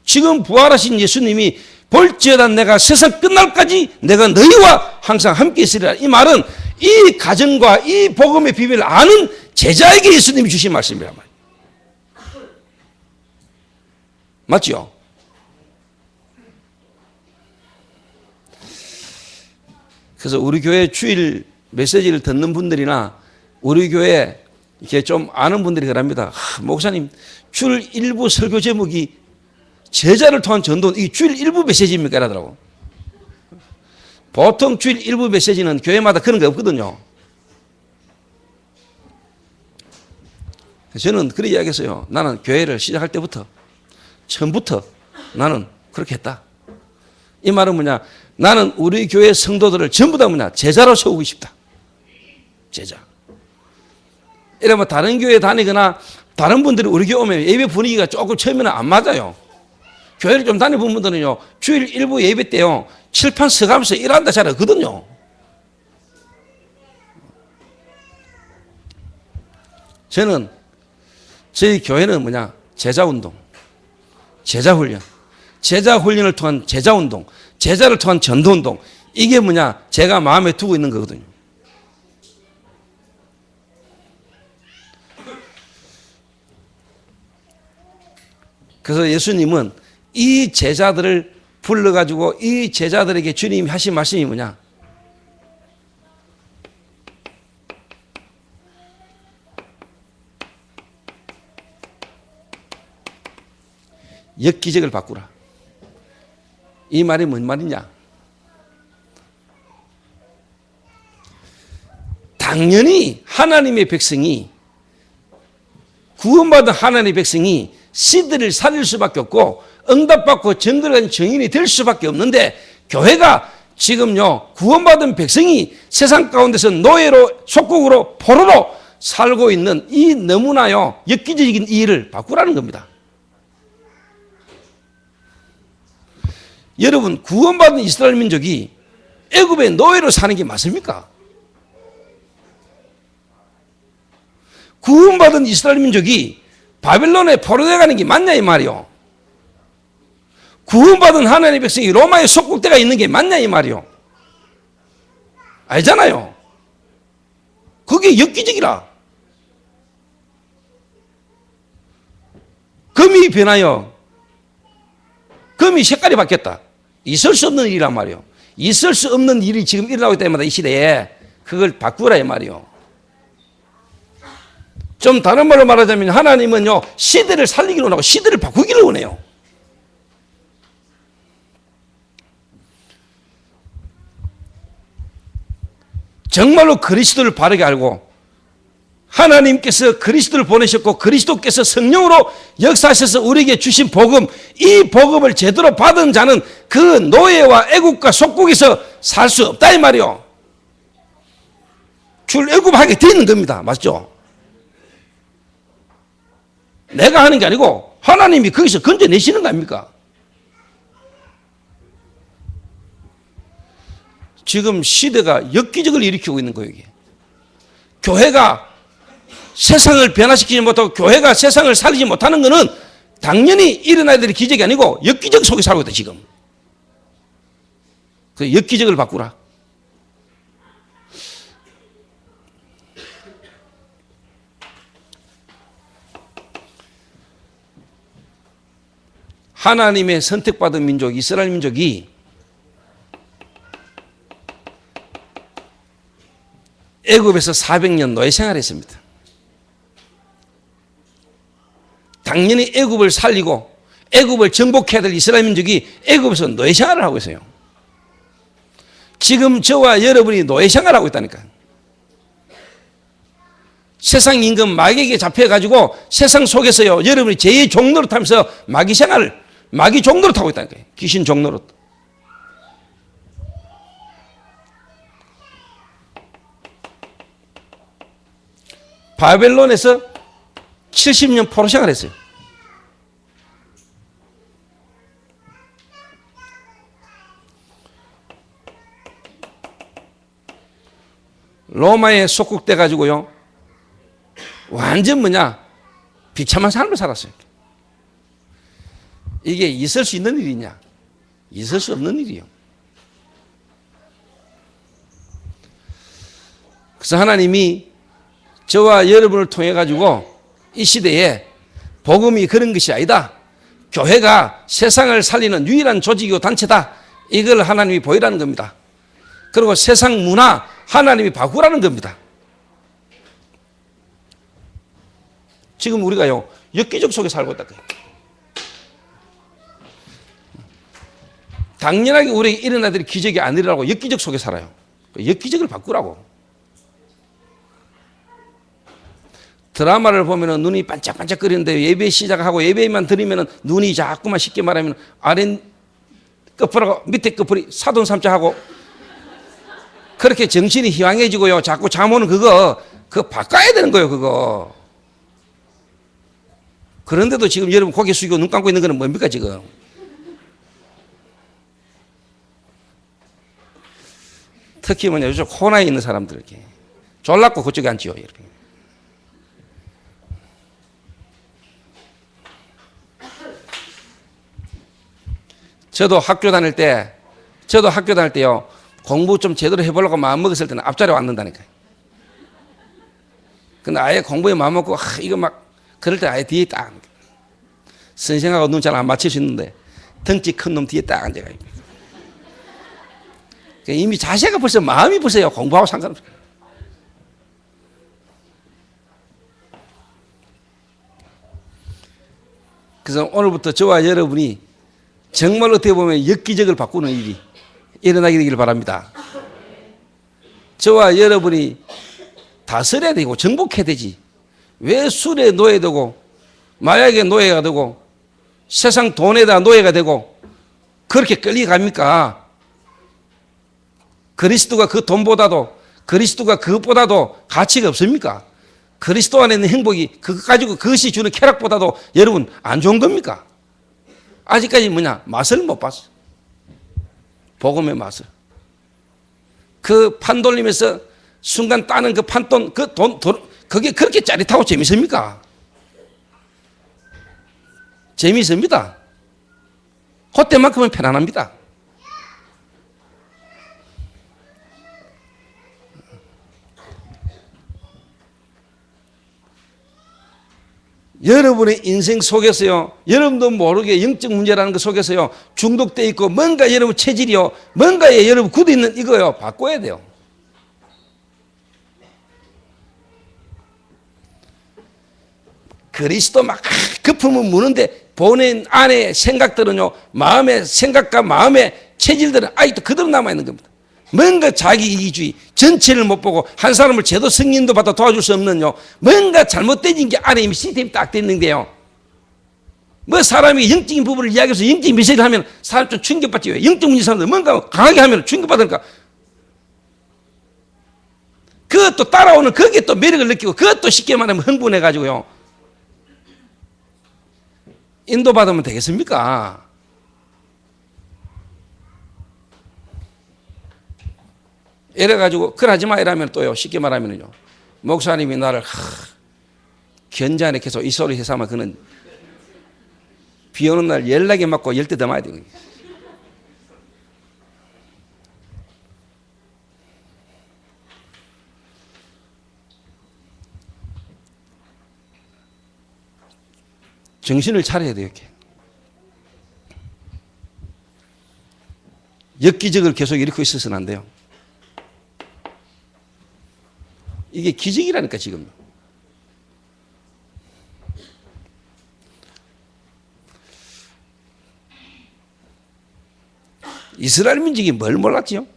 지금 부활하신 예수님이 볼지어다 내가 세상 끝날까지 내가 너희와 항상 함께 있으리라. 이 말은 이 가정과 이 복음의 비밀을 아는 제자에게 예수님이 주신 말씀이란 말이에요. 맞죠? 그래서 우리 교회 주일 메시지를 듣는 분들이나 우리 교회 이렇게 좀 아는 분들이 그럽니다. 목사님, 주일 일부 설교 제목이 제자를 통한 전도, 이 주일 일부 메시지입니까? 이러더라고. 보통 주일 일부 메시지는 교회마다 그런 게 없거든요. 저는 그렇게 이야기했어요. 나는 교회를 시작할 때부터, 처음부터 나는 그렇게 했다. 이 말은 뭐냐? 나는 우리 교회 성도들을 전부 다 뭐냐? 제자로 세우고 싶다. 제자. 이러면 다른 교회 다니거나 다른 분들이 우리 교회 오면 예배 분위기가 조금 처음에는 안 맞아요. 교회를 좀 다녀본 분들은요, 주일 일부 예배 때요, 칠판 서가면서 일한다 잘하거든요. 저는, 저희 교회는 뭐냐, 제자운동, 제자훈련, 제자훈련을 통한 제자운동, 제자를 통한 전도운동, 이게 뭐냐, 제가 마음에 두고 있는 거거든요. 그래서 예수님은 이 제자들을 불러가지고 이 제자들에게 주님이 하신 말씀이 뭐냐? 역기적을 바꾸라. 이 말이 뭔 말이냐? 당연히 하나님의 백성이, 구원받은 하나님의 백성이 씨들을 살릴 수밖에 없고 응답받고 정결한 정인이 될 수밖에 없는데, 교회가 지금요 구원받은 백성이 세상 가운데서 노예로 속국으로 포로로 살고 있는 이 너무나요 엽기적인 이 일을 바꾸라는 겁니다. 여러분, 구원받은 이스라엘 민족이 애굽의 노예로 사는 게 맞습니까? 구원받은 이스라엘 민족이 바벨론에 포로되어 가는 게 맞냐 이 말이요. 구원받은 하나님의 백성이 로마의 속국대가 있는 게 맞냐 이 말이요. 알잖아요. 그게 엽기적이라. 금이 변하여 금이 색깔이 바뀌었다. 있을 수 없는 일이란 말이요. 있을 수 없는 일이 지금 일어나고 있을 때마다 이 시대에 그걸 바꾸라 이 말이요. 좀 다른 말로 말하자면 하나님은요 시대를 살리기를 원하고 시대를 바꾸기를 원해요. 정말로 그리스도를 바르게 알고 하나님께서 그리스도를 보내셨고 그리스도께서 성령으로 역사하셔서 우리에게 주신 복음, 이 복음을 제대로 받은 자는 그 노예와 애국과 속국에서 살 수 없다 이 말이요. 출애굽하게 되어 있는 겁니다. 맞죠? 내가 하는 게 아니고 하나님이 거기서 건져내시는 거 아닙니까? 지금 시대가 엽기적을 일으키고 있는 거예요. 이게. 교회가 세상을 변화시키지 못하고 교회가 세상을 살리지 못하는 것은 당연히 일어나야 될 기적이 아니고 엽기적 속에 살고 있다 지금. 그 엽기적을 바꾸라. 하나님의 선택받은 민족 이스라엘 민족이 애굽에서 400년 노예 생활했습니다. 당연히 애굽을 살리고 애굽을 정복해야 될 이스라엘 민족이 애굽에서 노예 생활을 하고 있어요. 지금 저와 여러분이 노예 생활을 하고 있다니까요. 세상 임금 마귀에게 잡혀가지고 세상 속에서요 여러분이 제2의 종노릇 하면서 마귀 생활을 마귀 종노릇 하고 있다니까요. 귀신 종노릇. 바벨론에서 70년 포로 생활했어요. 로마에 속국돼 가지고요 완전 비참한 삶을 살았어요. 이게 있을 수 있는 일이냐? 있을 수 없는 일이요. 그래서 하나님이 저와 여러분을 통해 가지고 이 시대에 복음이 그런 것이 아니다. 교회가 세상을 살리는 유일한 조직이고 단체다. 이걸 하나님이 보이라는 겁니다. 그리고 세상 문화 하나님이 바꾸라는 겁니다. 지금 우리가요 엽기적 속에 살고 있다. 당연하게 우리에게 일어나야 될 기적이 아니라고 엽기적 속에 살아요. 엽기적을 바꾸라고. 드라마를 보면은 눈이 반짝반짝거리는데 예배 시작하고 예배만 드리면은 눈이 자꾸만 쉽게 말하면 아래 끝부라고 밑에 끝부리 사돈삼자하고 그렇게 정신이 희망해지고요. 자꾸 잠 오는 그거 바꿔야 되는 거예요. 그거. 그런데도 지금 여러분 고개 숙이고 눈 감고 있는 거는 뭡니까 지금? 특히 요즘 코로나에 있는 사람들 이렇게 졸랐고 그쪽에 앉지요. 여러분. 저도 학교 다닐 때요 공부 좀 제대로 해보려고 마음먹었을 때는 앞자리에 앉는다니까요. 근데 아예 공부에 마음먹고 이거 그럴 때 아예 뒤에 딱 선생하고 눈 잘 안 맞출 수 있는데 덩치 큰 놈 뒤에 딱 앉아가 있고 이미 자세가 벌써 마음이 벌써요 공부하고 상관없어요. 그래서 오늘부터 저와 여러분이 정말 어떻게 보면 엽기적을 바꾸는 일이 일어나게 되기를 바랍니다. 저와 여러분이 다스려야 되고 정복해야 되지. 왜 술에 노예되고 마약에 노예가 되고 세상 돈에다 노예가 되고 그렇게 끌려갑니까? 그리스도가 그 돈보다도 그리스도가 그것보다도 가치가 없습니까? 그리스도 안에 있는 행복이 그것 가지고 그것이 주는 쾌락보다도 여러분 안 좋은 겁니까? 아직까지 맛을 못 봤어. 복음의 맛을. 그 판 돌리면서 순간 따는 그 판돈, 그게 그렇게 짜릿하고 재밌습니까? 재미있습니다. 그때만큼은 편안합니다. 여러분의 인생 속에서요, 여러분도 모르게 영적 문제라는 것 속에서요, 중독되어 있고 뭔가 여러분 체질이요, 뭔가에 여러분 굳어 있는 이거요, 바꿔야 돼요. 그리스도 막 거품은 무는데 본인 안에 생각들은요, 마음의 생각과 마음의 체질들은 아직도 그대로 남아있는 겁니다. 뭔가 자기 이기주의, 전체를 못 보고 한 사람을 제도 승인도 받아 도와줄 수 없는요, 뭔가 잘못된 게 안에 이미 시스템이 딱 됐는데요. 뭐 사람이 영적인 부분을 이야기해서 영적인 메시지를 하면 사람 좀 충격받지. 왜? 영적 문제 사람들 뭔가 강하게 하면 충격받으니까 그것도 따라오는 거기에 또 매력을 느끼고 그것도 쉽게 말하면 흥분해가지고요. 인도받으면 되겠습니까? 이래가지고 그러지 마 이러면 또요, 쉽게 말하면요, 목사님이 나를 견자하네 계속 이 소리 해서 아마 그는 비 오는 날 연락이 맞고 10대 더 맞아야 되거든요. 정신을 차려야 돼요. 이렇게 엽기적을 계속 일으키고 있어서는 안 돼요. 이게 기적이라니까 지금. 이스라엘 민족이 뭘 몰랐지요?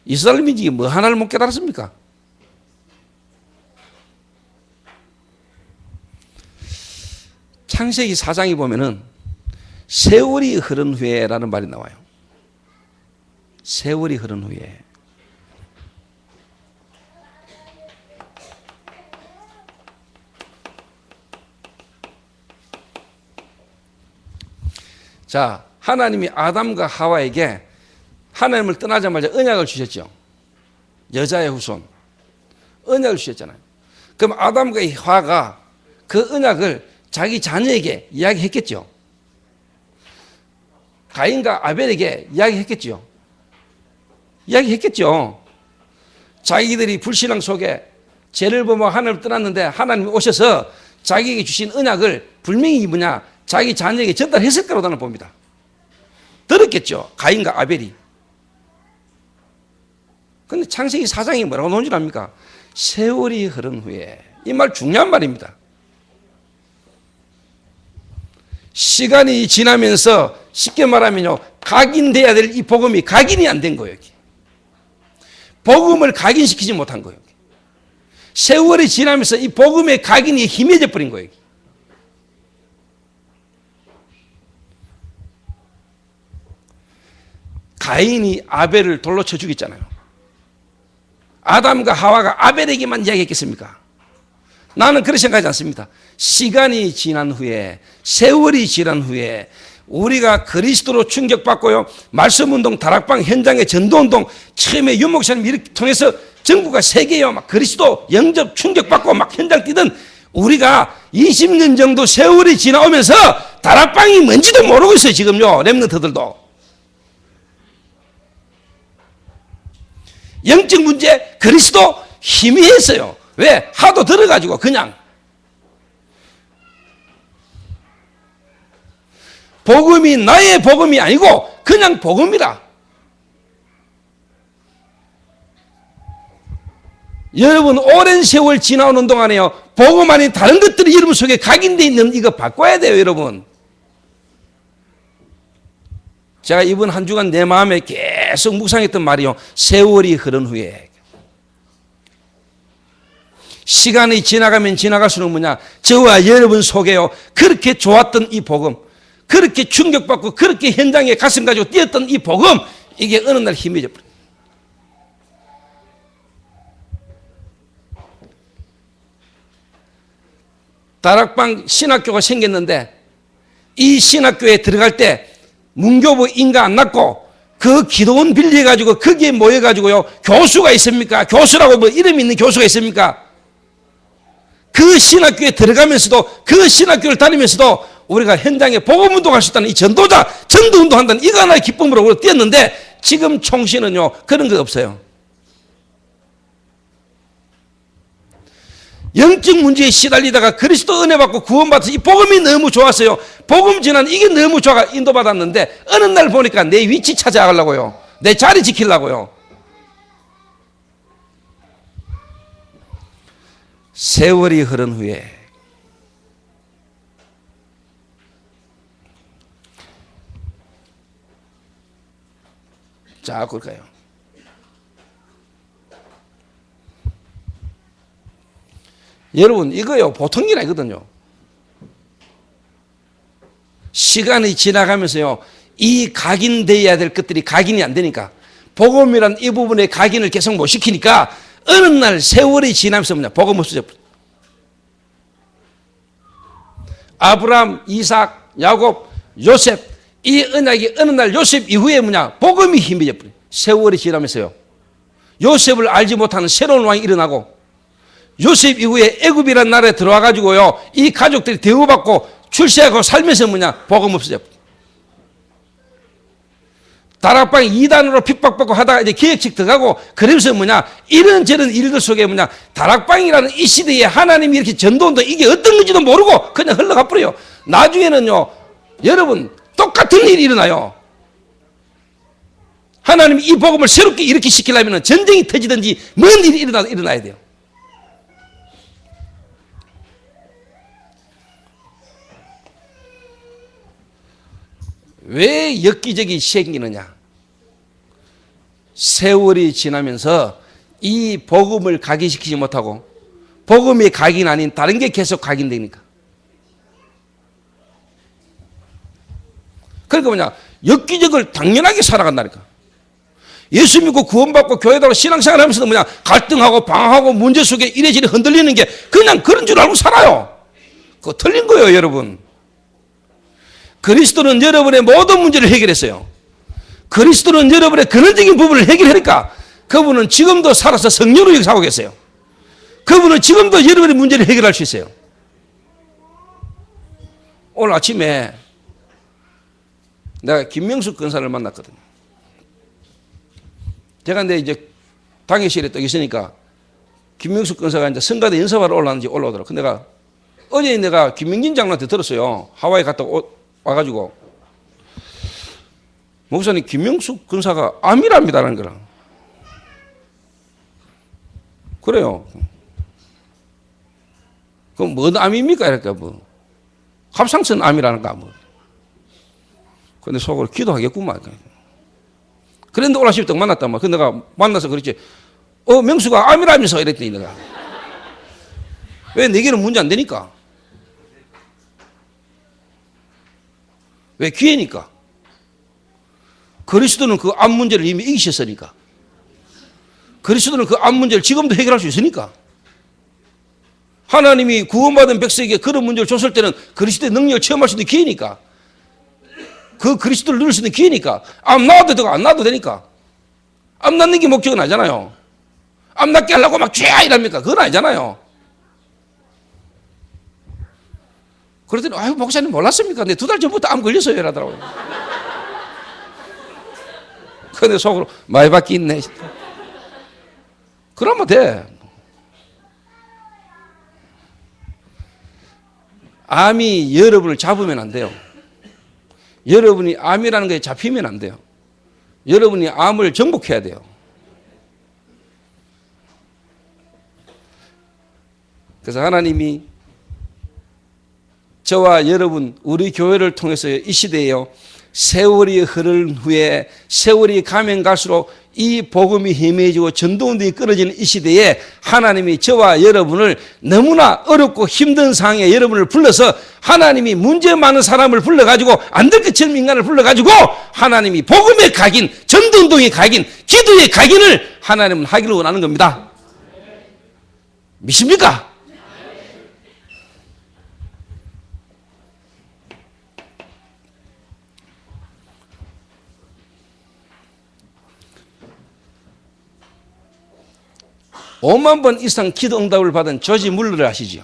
이스라엘 민족이 뭐 하나를 못 깨달았습니까? 창세기 4장에 보면은 세월이 흐른 후에라는 말이 나와요. 세월이 흐른 후에. 자, 하나님이 아담과 하와에게 하나님을 떠나자마자 언약을 주셨죠. 여자의 후손. 언약을 주셨잖아요. 그럼 아담과 하와가 그 언약을 자기 자녀에게 이야기했겠죠. 가인과 아벨에게 이야기했겠죠. 이야기했겠죠. 자기들이 불신앙 속에 죄를 범하고 하나님을 떠났는데 하나님이 오셔서 자기에게 주신 언약을 분명히 뭐냐, 자기 자녀에게 전달했을 거라고 나는 봅니다. 들었겠죠. 가인과 아벨이. 그런데 창세기 4장이 뭐라고 나온 줄 압니까? 세월이 흐른 후에. 이 말 중요한 말입니다. 시간이 지나면서 쉽게 말하면요, 각인돼야 될 이 복음이 각인이 안 된 거예요. 여기. 복음을 각인시키지 못한 거예요. 여기. 세월이 지나면서 이 복음의 각인이 희미해져 버린 거예요. 여기. 가인이 아벨을 돌로 쳐 죽였잖아요. 아담과 하와가 아벨에게만 이야기했겠습니까? 나는 그렇게 생각하지 않습니다. 시간이 지난 후에, 세월이 지난 후에 우리가 그리스도로 충격받고요, 말씀운동, 다락방 현장의 전도운동, 처음에 윤 목사님 이렇게 통해서 전국과 세계요, 막 그리스도 영접 충격받고 막 현장 뛰던 우리가 20년 정도 세월이 지나오면서 다락방이 뭔지도 모르고 있어요. 지금요, 렘넌트들도. 영적 문제, 그리스도 희미했어요. 왜? 하도 들어가지고 그냥. 복음이 나의 복음이 아니고 그냥 복음이라. 여러분 오랜 세월 지나오는 동안에요, 복음 아닌 다른 것들이 여러분 속에 각인되어 있는 이거 바꿔야 돼요. 여러분, 제가 이번 한 주간 내 마음에 계속 묵상했던 말이요, 세월이 흐른 후에. 시간이 지나가면 지나갈수록 뭐냐, 저와 여러분 속에요, 그렇게 좋았던 이 복음, 그렇게 충격받고 그렇게 현장에 가슴 가지고 뛰었던 이 복음, 이게 어느 날 희미해져 버려요. 다락방 신학교가 생겼는데 이 신학교에 들어갈 때 문교부 인가 안 났고 그 기도원 빌려가지고 거기에 모여가지고요, 교수가 있습니까? 교수라고 뭐 이름 있는 교수가 있습니까? 그 신학교에 들어가면서도, 그 신학교를 다니면서도 우리가 현장에 복음운동할 수 있다는 이 전도자, 전도운동한다는 이거 하나의 기쁨으로 우리가 뛰었는데 지금 총신은요 그런 거 없어요. 영적 문제에 시달리다가 그리스도 은혜 받고 구원받아서 이 복음이 너무 좋았어요. 복음 전환 이게 너무 좋아 인도받았는데 어느 날 보니까 내 위치 찾아가려고요. 내 자리 지키려고요. 세월이 흐른 후에 자, 그럴까요? 여러분, 이거요, 보통 일 아니거든요. 시간이 지나가면서요, 이 각인되어야 될 것들이 각인이 안 되니까, 복음이란 이 부분에 각인을 계속 못 시키니까, 어느 날 세월이 지나면서 뭐냐, 복음 없어져. 아브라함, 이삭, 야곱, 요셉, 이 언약이 어느 날 요셉 이후에 뭐냐 복음이 힘해져 버려요. 세월이 지나면서요 요셉을 알지 못하는 새로운 왕이 일어나고 요셉 이후에 애굽이라는 나라에 들어와 가지고요 이 가족들이 대우받고 출세하고 살면서 뭐냐 복음 없어져 버려요. 다락방 2단으로 핍박받고 하다가 이제 계획책 들어가고 그러면서 뭐냐 이런저런 일들 속에 뭐냐 다락방이라는 이 시대에 하나님이 이렇게 전도운동 이게 어떤 건지도 모르고 그냥 흘러가 버려요. 나중에는요 여러분 똑같은 일이 일어나요. 하나님이 이 복음을 새롭게 이렇게 시키려면 전쟁이 터지든지 뭔 일이 일어나야 돼요. 왜 엽기적이 생기느냐? 세월이 지나면서 이 복음을 각인시키지 못하고 복음이 각인 아닌 다른 게 계속 각인되니까. 그러니까 뭐냐 엽기적을 당연하게 살아간다니까. 예수 믿고 구원받고 교회다고 신앙생활 하면서도 뭐냐 갈등하고 방황하고 문제 속에 이래저래 흔들리는 게 그냥 그런 줄 알고 살아요. 그거 틀린 거예요 여러분. 그리스도는 여러분의 모든 문제를 해결했어요. 그리스도는 여러분의 근원적인 부분을 해결하니까 그분은 지금도 살아서 성령으로 역사하고 계세요. 그분은 지금도 여러분의 문제를 해결할 수 있어요. 오늘 아침에 내가 김명숙 권사를 만났거든요. 제가 근데 이제 당회실에 또 있으니까 김명숙 권사가 이제 성가대 연습하러 올라오는지 올라오더라고요. 근데 어제 내가 김명진 장로한테 들었어요. 하와이 갔다 와가지고 목사님 김명숙 권사가 암이랍니다라는 거라. 그래요. 그럼 뭔 암입니까? 이럴까 뭐 갑상선 암이라는가 뭐. 근데 속으로 기도하겠구만. 그런데 오늘 아침에 딱 만났단 말이야. 근데 내가 만나서 그랬지. 명수가 암이라면서 이랬더니 내가. 왜 내게는 문제 안 되니까? 왜 기회니까? 그리스도는 그 암 문제를 이미 이기셨으니까. 그리스도는 그 암 문제를 지금도 해결할 수 있으니까. 하나님이 구원받은 백성에게 그런 문제를 줬을 때는 그리스도의 능력을 체험할 수 있는 기회니까. 그 그리스도를 누릴 수 있는 기회니까. 암 낳아도 되고 안 낳아도 되니까. 암 낳는 게 목적은 아니잖아요. 암 낳게 하려고 막 쥐야 이랍니까? 그건 아니잖아요. 그러더니 아유 목사님 몰랐습니까? 근데 2달 전부터 암 걸렸어요 이러더라고요. 근데 속으로 많이 밖에 있네. 그러면 돼. 암이 여러분을 잡으면 안 돼요. 여러분이 암이라는 거에 잡히면 안 돼요. 여러분이 암을 정복해야 돼요. 그래서 하나님이 저와 여러분 우리 교회를 통해서 이 시대에요 세월이 흐른 후에 세월이 가면 갈수록 이 복음이 희미해지고 전도운동이 끊어지는 이 시대에 하나님이 저와 여러분을 너무나 어렵고 힘든 상황에 여러분을 불러서 하나님이 문제 많은 사람을 불러가지고 안 될 것처럼 인간을 불러가지고 하나님이 복음의 각인, 전도운동의 각인, 기도의 각인을 하나님은 하기를 원하는 겁니다. 믿습니까? 오만 번 이상 기도 응답을 받은 조지 물러를 아시죠?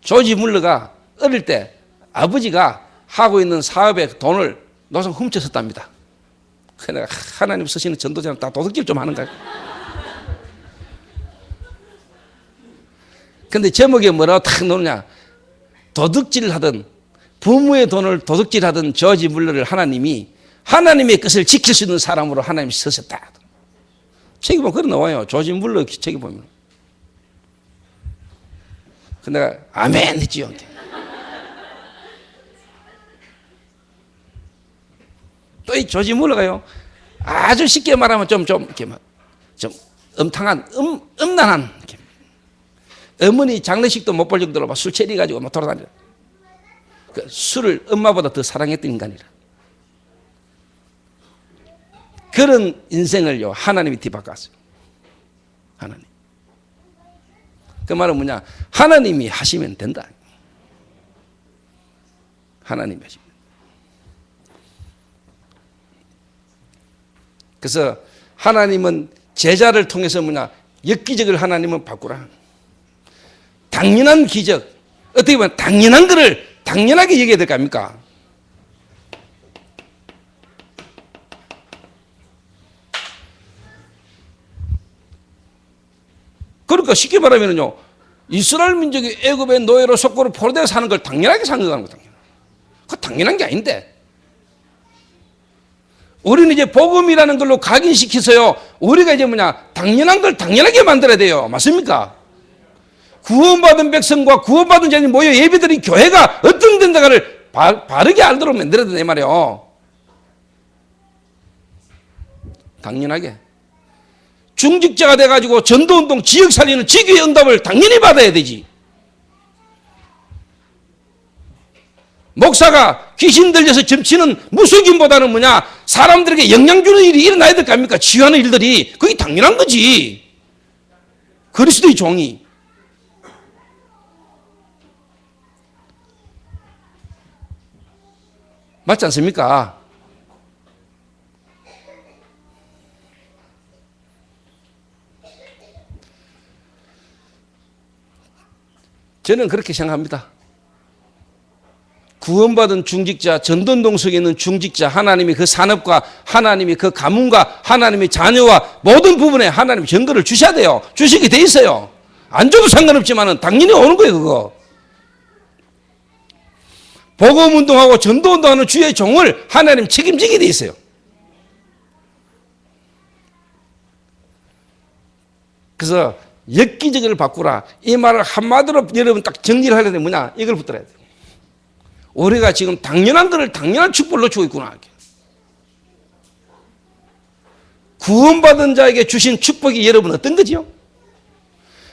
조지 물러가 어릴 때 아버지가 하고 있는 사업의 돈을 노상 훔쳤었답니다. 그러니까 하나님 쓰시는 전도자는 다 도둑질 좀 하는가. 근데 제목에 뭐라고 탁 놓느냐. 도둑질 하던, 부모의 돈을 도둑질 하던 조지 물러를 하나님이 하나님의 것을 지킬 수 있는 사람으로 하나님이 쓰셨다. 책이 보면 그런 나와요. 조지 물러 책이 보면. 근데 내가 아멘 했지요. 또 이 조지 물러가요. 아주 쉽게 말하면 좀 음탕한, 음란한. 어머니 장례식도 못 볼 정도로 막 술 체리가지고 막 돌아다녀. 그 술을 엄마보다 더 사랑했던 인간이라. 그런 인생을요, 하나님이 뒤바꿨어요. 하나님. 그 말은 뭐냐? 하나님이 하시면 된다. 하나님이 하시면 된다. 그래서 하나님은 제자를 통해서 뭐냐? 엽기적을 하나님은 바꾸라. 당연한 기적, 어떻게 보면 당연한 것을 당연하게 얘기해야 될 거 아닙니까? 그러니까 쉽게 말하면요, 이스라엘 민족이 애굽의 노예로 속고로 포로되어 사는 걸 당연하게 생각하는 거예요. 그거 당연한 게 아닌데, 우리는 이제 복음이라는 걸로 각인시켜서요, 우리가 이제 뭐냐, 당연한 걸 당연하게 만들어야 돼요. 맞습니까? 구원받은 백성과 구원받은 자들이 모여 예배드린 교회가 어떤 된다를 바르게 알도록 만들어야 된다 이 말이에요. 당연하게. 중직자가 돼가지고 전도운동 지역 살리는 지교의 응답을 당연히 받아야 되지. 목사가 귀신 들려서 점치는 무속인보다는 뭐냐, 사람들에게 영향 주는 일이 일어나야 될 거 아닙니까? 치유하는 일들이. 그게 당연한 거지. 그리스도의 종이. 맞지 않습니까? 저는 그렇게 생각합니다. 구원받은 중직자, 전도운동 속에 있는 중직자, 하나님이 그 산업과 하나님이 그 가문과 하나님의 자녀와 모든 부분에 하나님이 증거를 주셔야 돼요. 주시게 돼 있어요. 안 줘도 상관없지만 당연히 오는 거예요, 그거. 복음운동하고 전도운동하는 주의 종을 하나님 책임지게 돼 있어요. 그래서 엽기적을 바꾸라. 이 말을 한마디로 여러분 딱 정리를 하려면 뭐냐? 이걸 붙들어야 돼요. 우리가 지금 당연한 것을 당연한 축복을 놓치고 있구나. 구원받은 자에게 주신 축복이 여러분 어떤 거죠?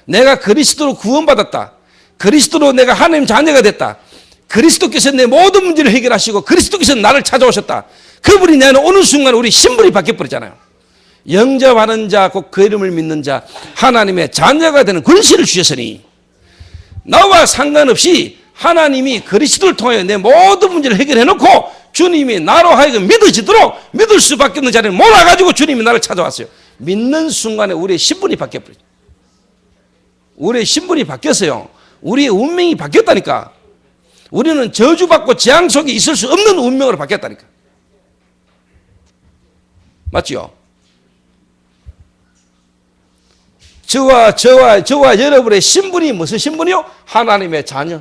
내가 그리스도로 구원받았다. 그리스도로 내가 하나님 자녀가 됐다. 그리스도께서 내 모든 문제를 해결하시고 그리스도께서 나를 찾아오셨다. 그분이 나는 오는 순간 우리 신분이 바뀌어버렸잖아요. 영접하는 자, 곧 그 이름을 믿는 자, 하나님의 자녀가 되는 권세를 주셨으니 나와 상관없이 하나님이 그리스도를 통하여 내 모든 문제를 해결해놓고 주님이 나로 하여금 믿어지도록 믿을 수밖에 없는 자리에 몰아가지고 주님이 나를 찾아왔어요. 믿는 순간에 우리의 신분이 바뀌어버려요. 우리의 신분이 바뀌었어요. 우리의 운명이 바뀌었다니까. 우리는 저주받고 재앙 속에 있을 수 없는 운명으로 바뀌었다니까. 맞지요? 저와 여러분의 신분이 무슨 신분이요? 하나님의 자녀.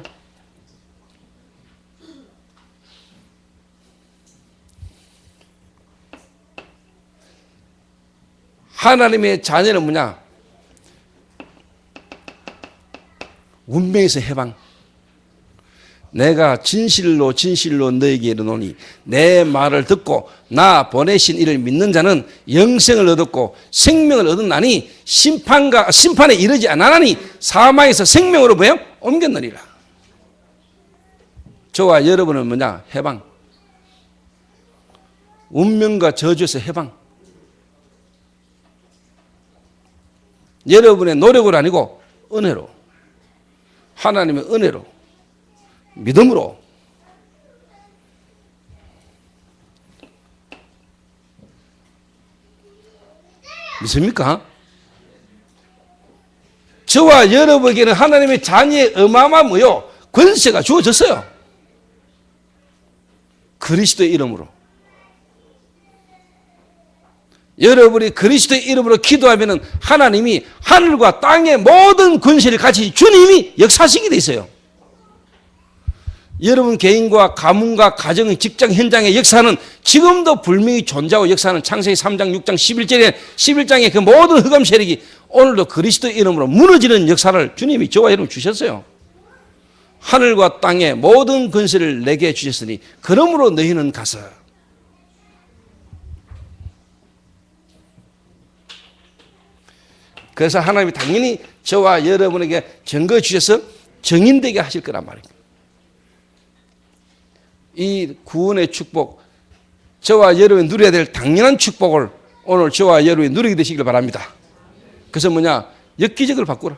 하나님의 자녀는 뭐냐? 운명에서 해방. 내가 진실로 너에게 이르노니 내 말을 듣고 나 보내신 이를 믿는 자는 영생을 얻었고 생명을 얻었나니 심판에 이르지 않았나니 사망에서 생명으로 뭐예요? 옮겼느니라. 저와 여러분은 뭐냐? 해방. 운명과 저주에서 해방. 여러분의 노력으로 아니고 은혜로, 하나님의 은혜로, 믿음으로. 믿습니까? 저와 여러분에게는 하나님의 자녀의 어마어마한 뭐요? 권세가 주어졌어요. 그리스도의 이름으로. 여러분이 그리스도의 이름으로 기도하면 하나님이 하늘과 땅의 모든 권세를 가지신 주님이 역사하시게 돼 있어요. 여러분 개인과 가문과 가정, 직장 현장의 역사는 지금도 분명히 존재하고 역사하는 창세기 3장, 6장, 11장의 그 모든 흑암 세력이 오늘도 그리스도의 이름으로 무너지는 역사를 주님이 저와 여러분 주셨어요. 하늘과 땅의 모든 권세를 내게 주셨으니 그러므로 너희는 가서. 그래서 하나님이 당연히 저와 여러분에게 증거 주셔서 정인되게 하실 거란 말입니다. 이 구원의 축복, 저와 여러분이 누려야 될 당연한 축복을 오늘 저와 여러분이 누리게 되시길 바랍니다. 그래서 뭐냐? 엽기적을 바꾸라.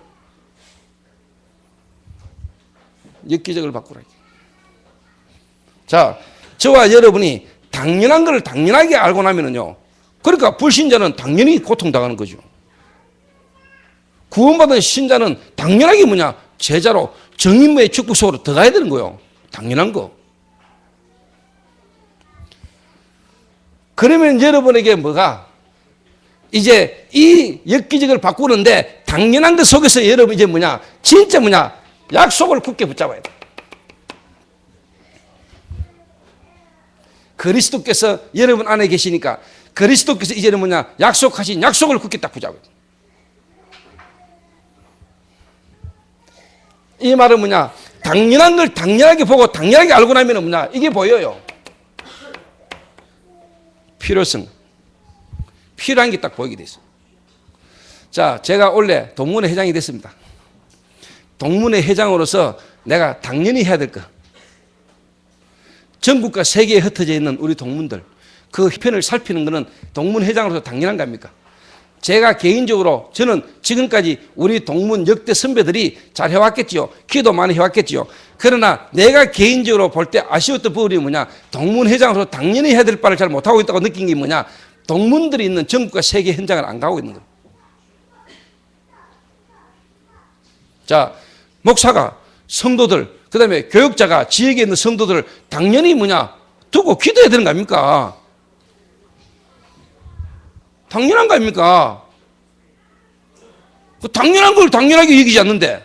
엽기적을 바꾸라. 자, 저와 여러분이 당연한 것을 당연하게 알고 나면은요, 그러니까 불신자는 당연히 고통당하는 거죠. 구원받은 신자는 당연하게 뭐냐? 제자로 정인무의 축복 속으로 들어가야 되는 거예요. 당연한 거. 그러면 여러분에게 뭐가? 이제 이 엽기적을 바꾸는데 당연한 것 속에서 여러분 이제 뭐냐? 진짜 뭐냐? 약속을 굳게 붙잡아야 돼. 그리스도께서 여러분 안에 계시니까 그리스도께서 이제는 뭐냐? 약속하신 약속을 굳게 딱 붙잡아야 돼. 이 말은 뭐냐? 당연한 걸 당연하게 보고 당연하게 알고 나면 뭐냐? 이게 보여요. 필요성. 필요한 게 딱 보이게 됐어요. 자, 제가 원래 동문회 회장이 됐습니다. 동문회 회장으로서 내가 당연히 해야 될 거. 전국과 세계에 흩어져 있는 우리 동문들, 그 편을 살피는 것은 동문 회장으로서 당연한 겁니까? 제가 개인적으로 저는 지금까지 우리 동문 역대 선배들이 잘 해왔겠지요. 기도 많이 해왔겠지요. 그러나 내가 개인적으로 볼 때 아쉬웠던 부분이 뭐냐? 동문 회장으로서 당연히 해야 될 바를 잘 못하고 있다고 느낀 게 뭐냐? 동문들이 있는 전국과 세계 현장을 안 가고 있는 거예요. 자, 목사가, 성도들, 그 다음에 교육자가 지역에 있는 성도들을 당연히 뭐냐? 두고 기도해야 되는 거 아닙니까? 당연한 거 아닙니까? 그 당연한 걸 당연하게 여기지 않는데,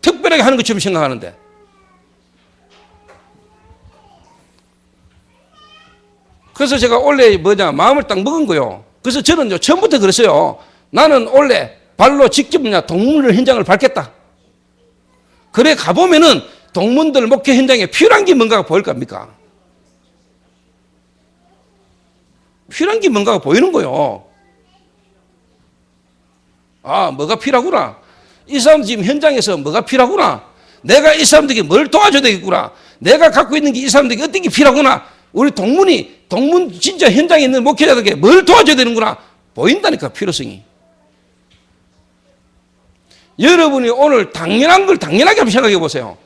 특별하게 하는 것처럼 생각하는데. 그래서 제가 원래 뭐냐, 마음을 딱 먹은 거요. 그래서 저는 처음부터 그랬어요. 나는 원래 발로 직접 뭐냐, 동문을 현장을 밟겠다. 그래 가보면은 동문들 목회 현장에 필요한 게 뭔가가 보일 겁니까? 필요한 게 뭔가가 보이는 거예요. 아, 뭐가 필요하구나. 이 사람 지금 현장에서 뭐가 필요하구나. 내가 이 사람들에게 뭘 도와줘야 되겠구나. 내가 갖고 있는 게 이 사람들에게 어떤 게 필요하구나. 우리 동문 진짜 현장에 있는 목회자들에게 뭘 도와줘야 되는구나. 보인다니까, 필요성이. 여러분이 오늘 당연한 걸 당연하게 한번 생각해 보세요.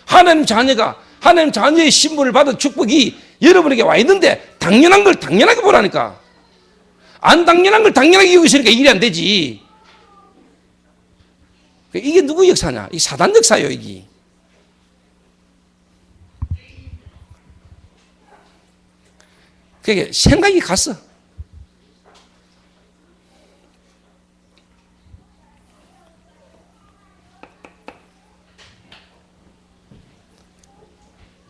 하나님 자녀의 신분을 받은 축복이 여러분에게 와 있는데 당연한 걸 당연하게 보라니까. 안 당연한 걸 당연하게 여기고 있으니까 일이 안 되지. 이게 누구 역사냐? 이 사단 역사예요, 이게. 그게 생각이 갔어.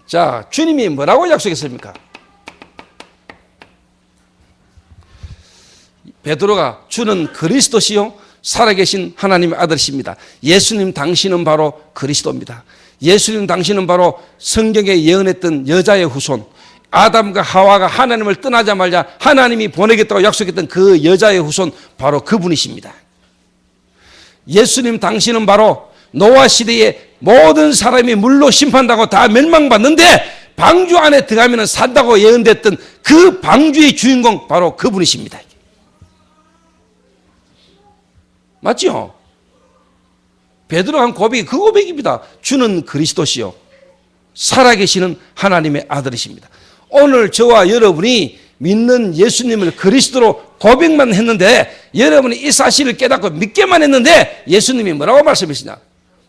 자, 주님이 뭐라고 약속했습니까? 베드로가 주는 그리스도시요 살아계신 하나님의 아들이십니다. 예수님 당신은 바로 그리스도입니다. 예수님 당신은 바로 성경에 예언했던 여자의 후손, 아담과 하와가 하나님을 떠나자마자 하나님이 보내겠다고 약속했던 그 여자의 후손, 바로 그분이십니다. 예수님 당신은 바로 노아 시대에 모든 사람이 물로 심판당하고 다 멸망받는데 방주 안에 들어가면 산다고 예언됐던 그 방주의 주인공, 바로 그분이십니다. 맞죠? 베드로가 한 고백이 그 고백입니다. 주는 그리스도시요 살아계시는 하나님의 아들이십니다. 오늘 저와 여러분이 믿는 예수님을 그리스도로 고백만 했는데, 여러분이 이 사실을 깨닫고 믿게만 했는데 예수님이 뭐라고 말씀하시냐?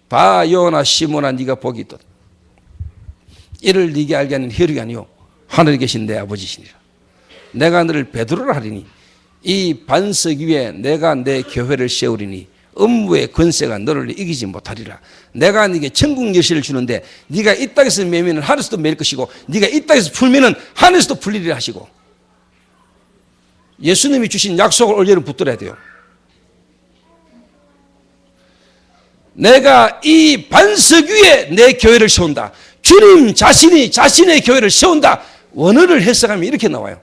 바 요나 시몬아 네가 복이 있도다. 이를 네게 알게 하는 혈육이 아니요 하늘에 계신 내 아버지시니라. 내가 너를 베드로라 하리니 이 반석 위에 내가 내 교회를 세우리니 음부의 권세가 너를 이기지 못하리라. 내가 네게 천국 열쇠를 주는데 네가 이 땅에서 매면 하늘에서도 매일 것이고 네가 이 땅에서 풀면 하늘에서도 풀리리라 하시고, 예수님이 주신 약속을 올 여름 붙들어야 돼요. 내가 이 반석 위에 내 교회를 세운다. 주님 자신이 자신의 교회를 세운다. 원어를 해석하면 이렇게 나와요.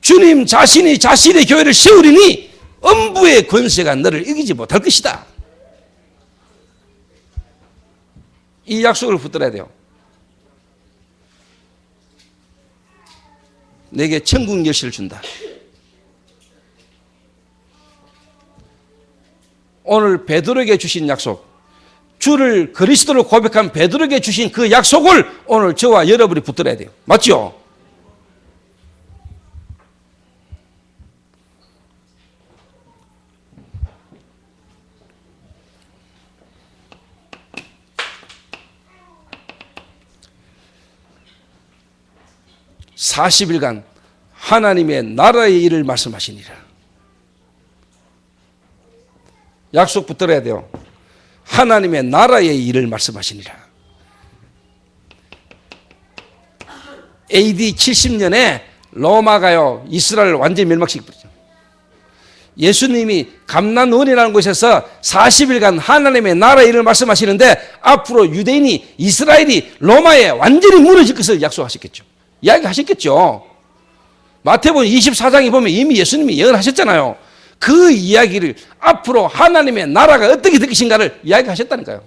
주님 자신이 자신의 교회를 세우리니 음부의 권세가 너를 이기지 못할 것이다. 이 약속을 붙들어야 돼요. 내게 천국 열쇠를 준다. 오늘 베드로에게 주신 약속, 주를 그리스도로 고백한 베드로에게 주신 그 약속을 오늘 저와 여러분이 붙들어야 돼요. 맞죠? (40일간) 하나님의 나라의 일을 말씀하시니라. 약속 붙들어야 돼요. 하나님의 나라의 일을 말씀하시니라. AD 70년에 로마가요 이스라엘을 완전히 멸망시켜버리죠. 예수님이 감난원이라는 곳에서 40일간 하나님의 나라의 일을 말씀하시는데 앞으로 유대인이 이스라엘이 로마에 완전히 무너질 것을 약속하셨겠죠. 이야기하셨겠죠. 마태복음 24장에 보면 이미 예수님이 예언하셨잖아요. 그 이야기를 앞으로 하나님의 나라가 어떻게 될 것인가를 이야기하셨다니까요.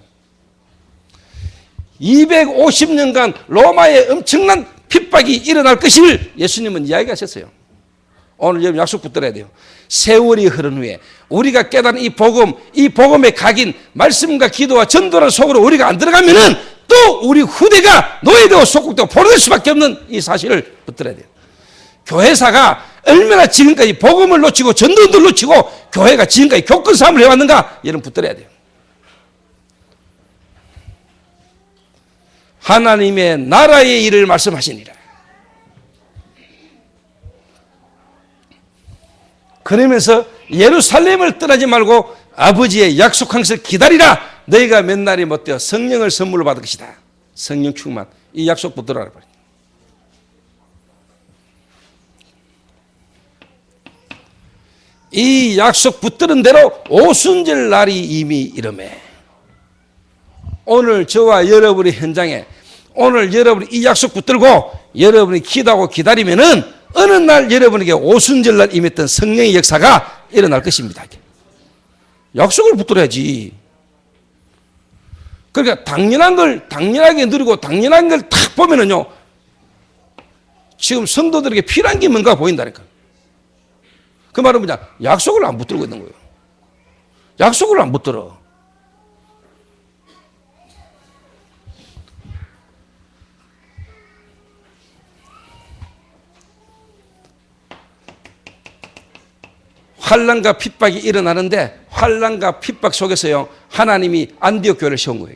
250년간 로마의 엄청난 핍박이 일어날 것을 예수님은 이야기하셨어요. 오늘 여러분 약속 붙들어야 돼요. 세월이 흐른 후에 우리가 깨달은 이 복음, 이 복음의 각인, 말씀과 기도와 전도라는 속으로 우리가 안 들어가면은 또 우리 후대가 노예되고 속국되고 포로될 수밖에 없는 이 사실을 붙들어야 돼요. 교회사가 얼마나 지금까지 복음을 놓치고 전도를 놓치고 교회가 지금까지 교권 싸움을 해왔는가, 여러분 붙들어야 돼요. 하나님의 나라의 일을 말씀하시니라. 그러면서 예루살렘을 떠나지 말고 아버지의 약속한 것을 기다리라. 너희가 몇 날이 못되어 성령을 선물로 받을 것이다. 성령 충만. 이 약속 붙들어라. 이 약속 붙드는 대로 오순절 날이 이미 이르매. 오늘 저와 여러분의 현장에 오늘 여러분이 이 약속 붙들고 여러분이 기도하고 기다리면은 어느 날 여러분에게 오순절 날 임했던 성령의 역사가 일어날 것입니다. 약속을 붙들어야지. 그러니까 당연한 걸 당연하게 누리고 당연한 걸 탁 보면은요, 지금 성도들에게 필요한 게 뭔가 보인다니까. 그 말은 뭐냐? 약속을 안 붙들고 있는 거예요. 약속을 안 붙들어. 환난과 핍박이 일어나는데 환난과 핍박 속에서요 하나님이 안디옥 교회를 세운 거예요.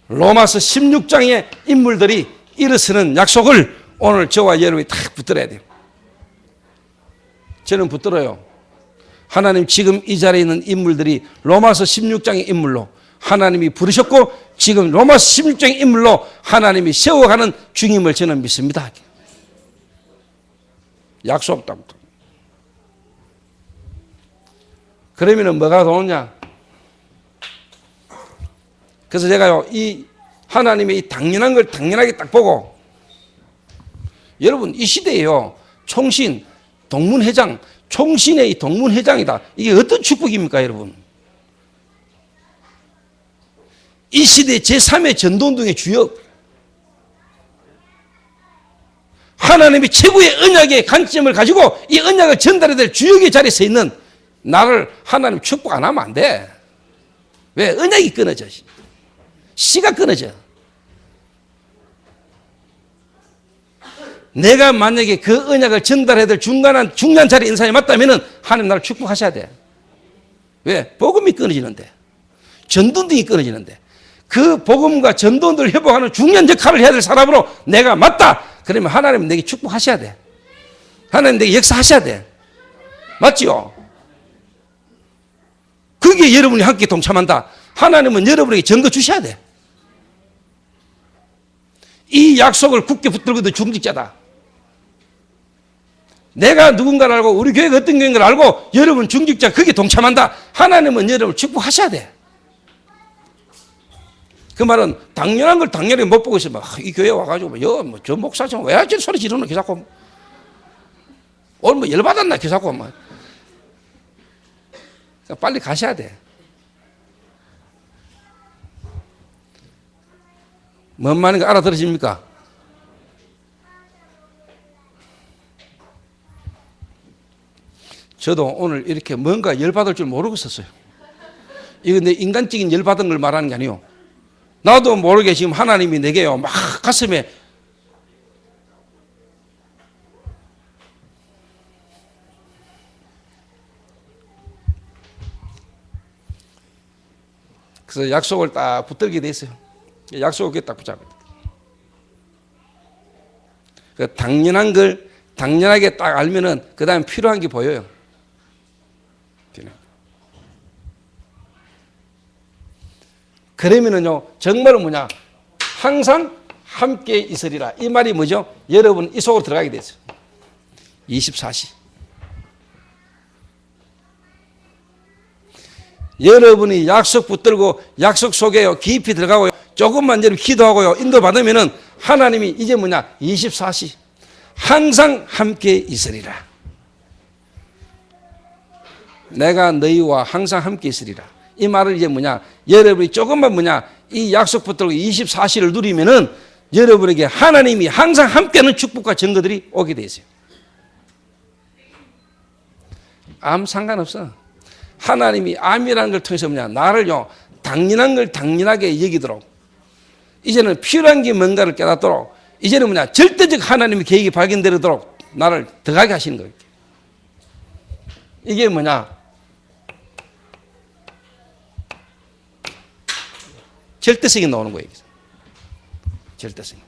로마서 16장의 인물들이 일어서는 약속을 오늘 저와 여러분이 다 붙들어야 돼요. 저는 붙들어요. 하나님 지금 이 자리에 있는 인물들이 로마서 16장의 인물로 하나님이 부르셨고 지금 로마서 16장의 인물로 하나님이 세워가는 중임을 저는 믿습니다. 약속 없다고. 그러면 뭐가 나오냐? 그래서 제가요 이 하나님의 이 당연한 걸 당연하게 딱 보고, 여러분 이 시대에요 총신, 동문회장, 총신의 이 동문회장이다. 이게 어떤 축복입니까 여러분? 이 시대 제3의 전도운동의 주역, 하나님이 최고의 언약의 관점을 가지고 이 언약을 전달해야 될 주역의 자리에 서 있는 나를 하나님 축복 안 하면 안 돼. 왜? 언약이 끊어져. 씨가 끊어져. 내가 만약에 그 언약을 전달해야 될 중요한 자리에 있는 사람이 맞다면 하나님 나를 축복하셔야 돼. 왜? 복음이 끊어지는데, 전도등이 끊어지는데, 그 복음과 전도를 회복하는 중요한 역할을 해야 될 사람으로 내가 맞다. 그러면 하나님은 내게 축복하셔야 돼. 하나님 내게 역사하셔야 돼. 맞지요? 그게 여러분이 함께 동참한다. 하나님은 여러분에게 증거 주셔야 돼. 이 약속을 굳게 붙들고도 중직자다. 내가 누군가를 알고 우리 교회가 어떤 교회인가를 알고 여러분 중직자 거기에 동참한다. 하나님은 여러분을 축복하셔야 돼. 그 말은 당연한 걸 당연히 못 보고 있으면 이 교회 와가지고 저 목사 좀 왜 저런 소리 지르노 자꾸 오늘 뭐 열받았나 자꾸 막 빨리 가셔야 돼. 뭔 말인지 알아들으십니까? 저도 오늘 이렇게 뭔가 열받을 줄 모르고 있었어요. 이거 내 인간적인 열받은 걸 말하는 게 아니에요. 나도 모르게 지금 하나님이 내게요 막 가슴에 그래서 약속을 딱 붙들게 됐어요. 약속을 딱 붙잡아요. 그 당연한 걸 당연하게 딱 알면은 그 다음에 필요한 게 보여요. 그러면은요 정말은 뭐냐 항상 함께 있으리라. 이 말이 뭐죠? 여러분 이 속으로 들어가게 됐어요. 24시. 여러분이 약속 붙들고 약속 속에요 깊이 들어가고요 조금만 여러분 기도하고요 인도 받으면은 하나님이 이제 뭐냐 24시 항상 함께 있으리라. 내가 너희와 항상 함께 있으리라. 이 말은 이제 뭐냐 여러분이 조금만 뭐냐 이 약속 붙들고 24시를 누리면은 여러분에게 하나님이 항상 함께하는 축복과 증거들이 오게 돼 있어요. 아무 상관없어. 하나님이 암이라는 걸 통해서 뭐냐 나를요 당연한 걸 당연하게 여기도록 이제는 필요한 게 뭔가를 깨닫도록 이제는 뭐냐 절대적 하나님의 계획이 발견되도록 나를 더하게 하시는 거예요. 이게 뭐냐 절대성이 나오는 거예요. 절대성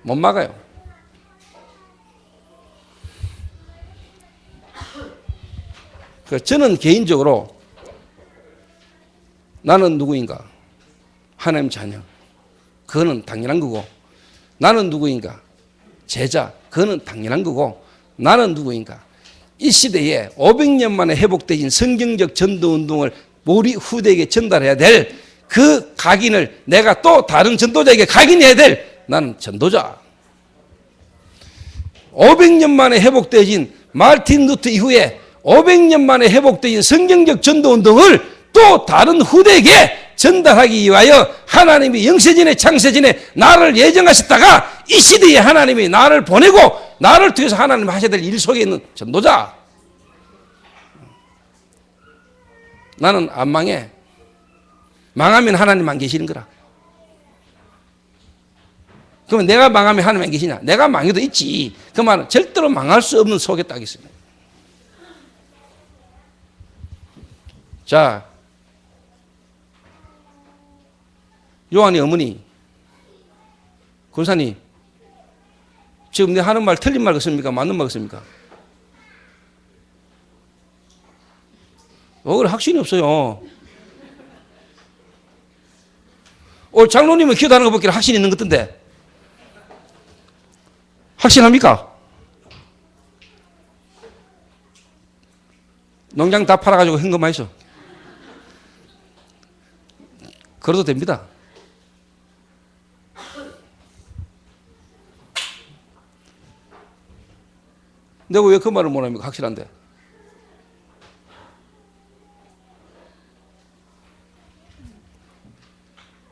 못 막아요. 저는 개인적으로 나는 누구인가? 하나님 자녀. 그거는 당연한 거고 나는 누구인가? 제자. 그거는 당연한 거고 나는 누구인가? 이 시대에 500년 만에 회복된 성경적 전도운동을 우리 후대에게 전달해야 될 그 각인을 내가 또 다른 전도자에게 각인해야 될 나는 전도자. 500년 만에 회복되어진 마르틴 루터 이후에 500년 만에 회복된 성경적 전도운동을 또 다른 후대에게 전달하기 위하여 하나님이 영세전에 창세전에 나를 예정하셨다가 이 시대에 하나님이 나를 보내고 나를 통해서 하나님 하셔야 될 일 속에 있는 전도자. 나는 안 망해. 망하면 하나님 안 계시는 거라. 그러면 내가 망하면 하나님 안 계시냐? 내가 망해도 있지. 그 말은 절대로 망할 수 없는 속에 딱 있습니다. 자, 요한의 어머니, 권사님, 지금 내 하는 말 틀린 말 같습니까? 맞는 말 같습니까? 그걸 확신이 없어요. 오늘 장로님은 기도하는 거 보기에 확신이 있는 것 같던데. 확신합니까? 농장 다 팔아가지고 현금만 있어. 그래도 됩니다. 내가 왜 그 말을 못합니까? 확실한데.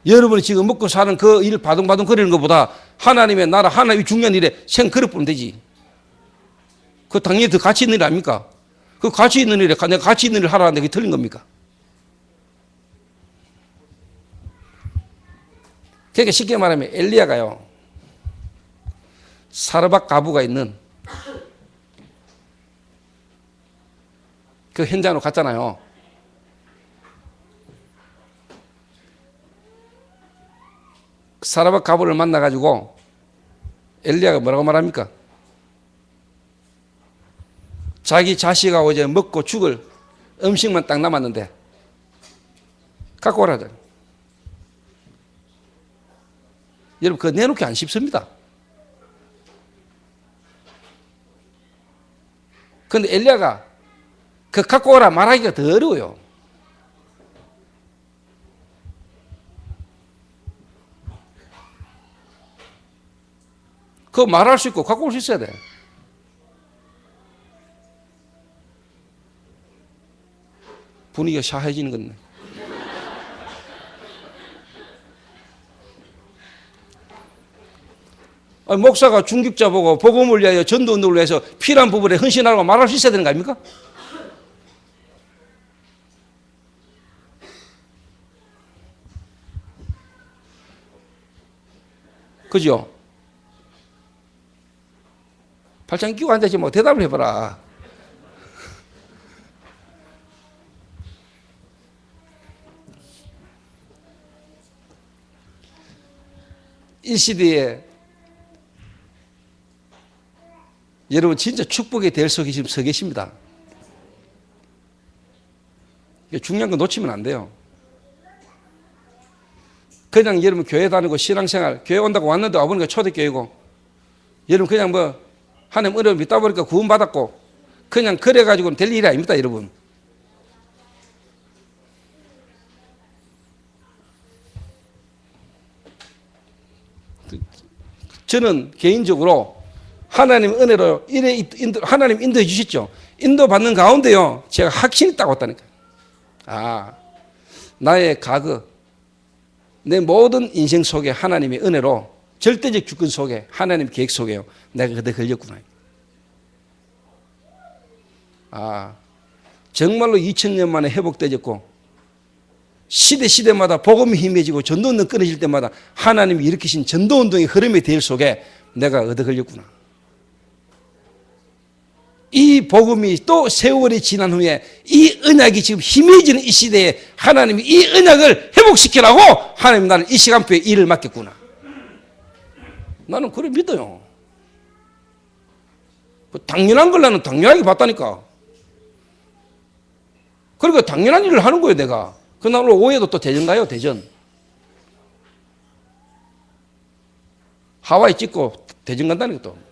여러분이 지금 먹고 사는 그 일 바둥바둥 거리는 것보다 하나님의 나라, 하나님의 중요한 일에 생 그릇보면 되지. 그 당연히 더 가치 있는 일 아닙니까? 그 가치 있는 일에 내가 가치 있는 일을 하라는데 그게 틀린 겁니까? 그러니까 쉽게 말하면 엘리야가요. 사르밧 가부가 있는 그 현장으로 갔잖아요. 사르밧 가부를 만나가지고 엘리야가 뭐라고 말합니까? 자기 자식하고 이제 먹고 죽을 음식만 딱 남았는데 갖고 오라잖아요. 여러분 그거 내놓기 안 쉽습니다. 그런데 엘리야가 그 갖고 오라 말하기가 더 어려워요. 그거 말할 수 있고 갖고 올 수 있어야 돼. 분위기가 샤해지는 건데. 목사가 중직자 보고 복음을 위하여 전도운동을 위해서 필요한 부분에 헌신하라고 말할 수 있어야 되는 거 아닙니까? 그죠? 팔짱 끼고 앉아있지 뭐 대답을 해봐라. 이 시대에 여러분 진짜 축복의 대열석에 지금 서 계십니다. 중요한 거 놓치면 안 돼요. 그냥 여러분 교회 다니고 신앙생활, 교회 온다고 왔는데 와보니까 초대교회고, 여러분 그냥 뭐 하나님 은혜를 믿다 보니까 구원받았고, 그냥 그래가지고는 될 일이 아닙니다, 여러분. 저는 개인적으로 하나님 은혜로 이래 하나님 인도해 주셨죠. 인도받는 가운데요, 제가 확신이 딱 왔다니까요. 나의 과거, 내 모든 인생 속에 하나님의 은혜로 절대적 주권 속에 하나님 계획 속에요, 내가 그때 걸렸구나. 정말로 2000년 만에 회복되었고, 시대마다 복음이 힘해지고 전도운동 끊어질 때마다 하나님이 일으키신 전도운동의 흐름의 대열 속에 내가 얻어 걸렸구나. 이 복음이 또 세월이 지난 후에 이 언약이 지금 힘해지는 이 시대에 하나님이 이 언약을 회복시키라고 하나님이 나는 이 시간표에 일을 맡겼구나. 나는 그래 믿어요. 당연한 걸 나는 당연하게 봤다니까. 그러니까 당연한 일을 하는 거예요, 내가. 그날 오늘 오후에도 또 대전 가요, 대전. 하와이 찍고 대전 간다니까 또.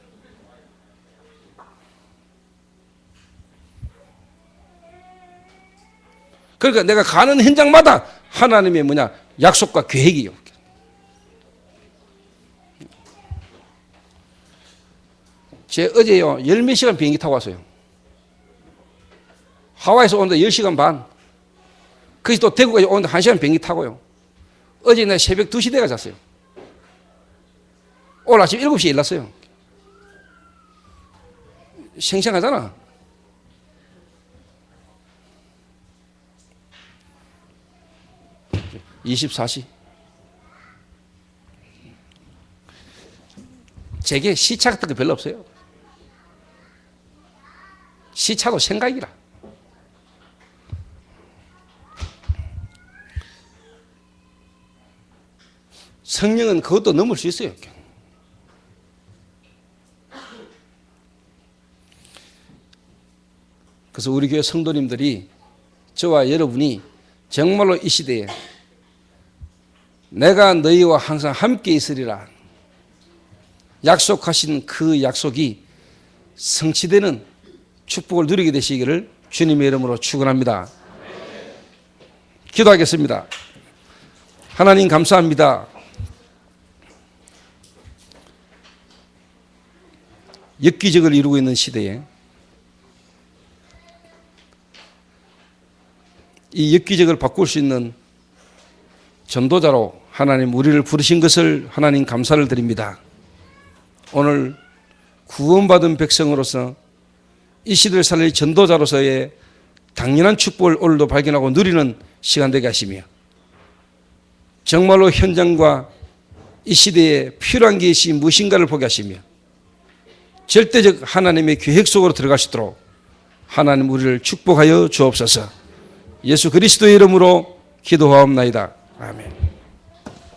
그러니까 내가 가는 현장마다 하나님의 약속과 계획이요. 제 어제요, 10몇 시간 비행기 타고 왔어요. 하와이에서 오는데 10시간 반. 그래서 또 대구까지 오는데 1시간 비행기 타고요. 어제 내 새벽 2시 대가 잤어요. 오늘 아침 7시에 일났어요. 생생하잖아. (24시) 제게 시차 같은 거 별로 없어요. 시차도 생각이라. 성령은 그것도 넘을 수 있어요. 그래서 우리 교회 성도님들이, 저와 여러분이 정말로 이 시대에 내가 너희와 항상 함께 있으리라 약속하신 그 약속이 성취되는 축복을 누리게 되시기를 주님의 이름으로 축원합니다. 기도하겠습니다. 하나님 감사합니다. 엽기적을 이루고 있는 시대에 이 엽기적을 바꿀 수 있는 전도자로 하나님 우리를 부르신 것을 하나님 감사를 드립니다. 오늘 구원받은 백성으로서 이 시대를 살릴 전도자로서의 당연한 축복을 오늘도 발견하고 누리는 시간 되게 하시며, 정말로 현장과 이 시대에 필요한 것이 무엇인가를 보게 하시며, 절대적 하나님의 계획 속으로 들어갈 수 있도록 하나님 우리를 축복하여 주옵소서. 예수 그리스도의 이름으로 기도하옵나이다. 아멘.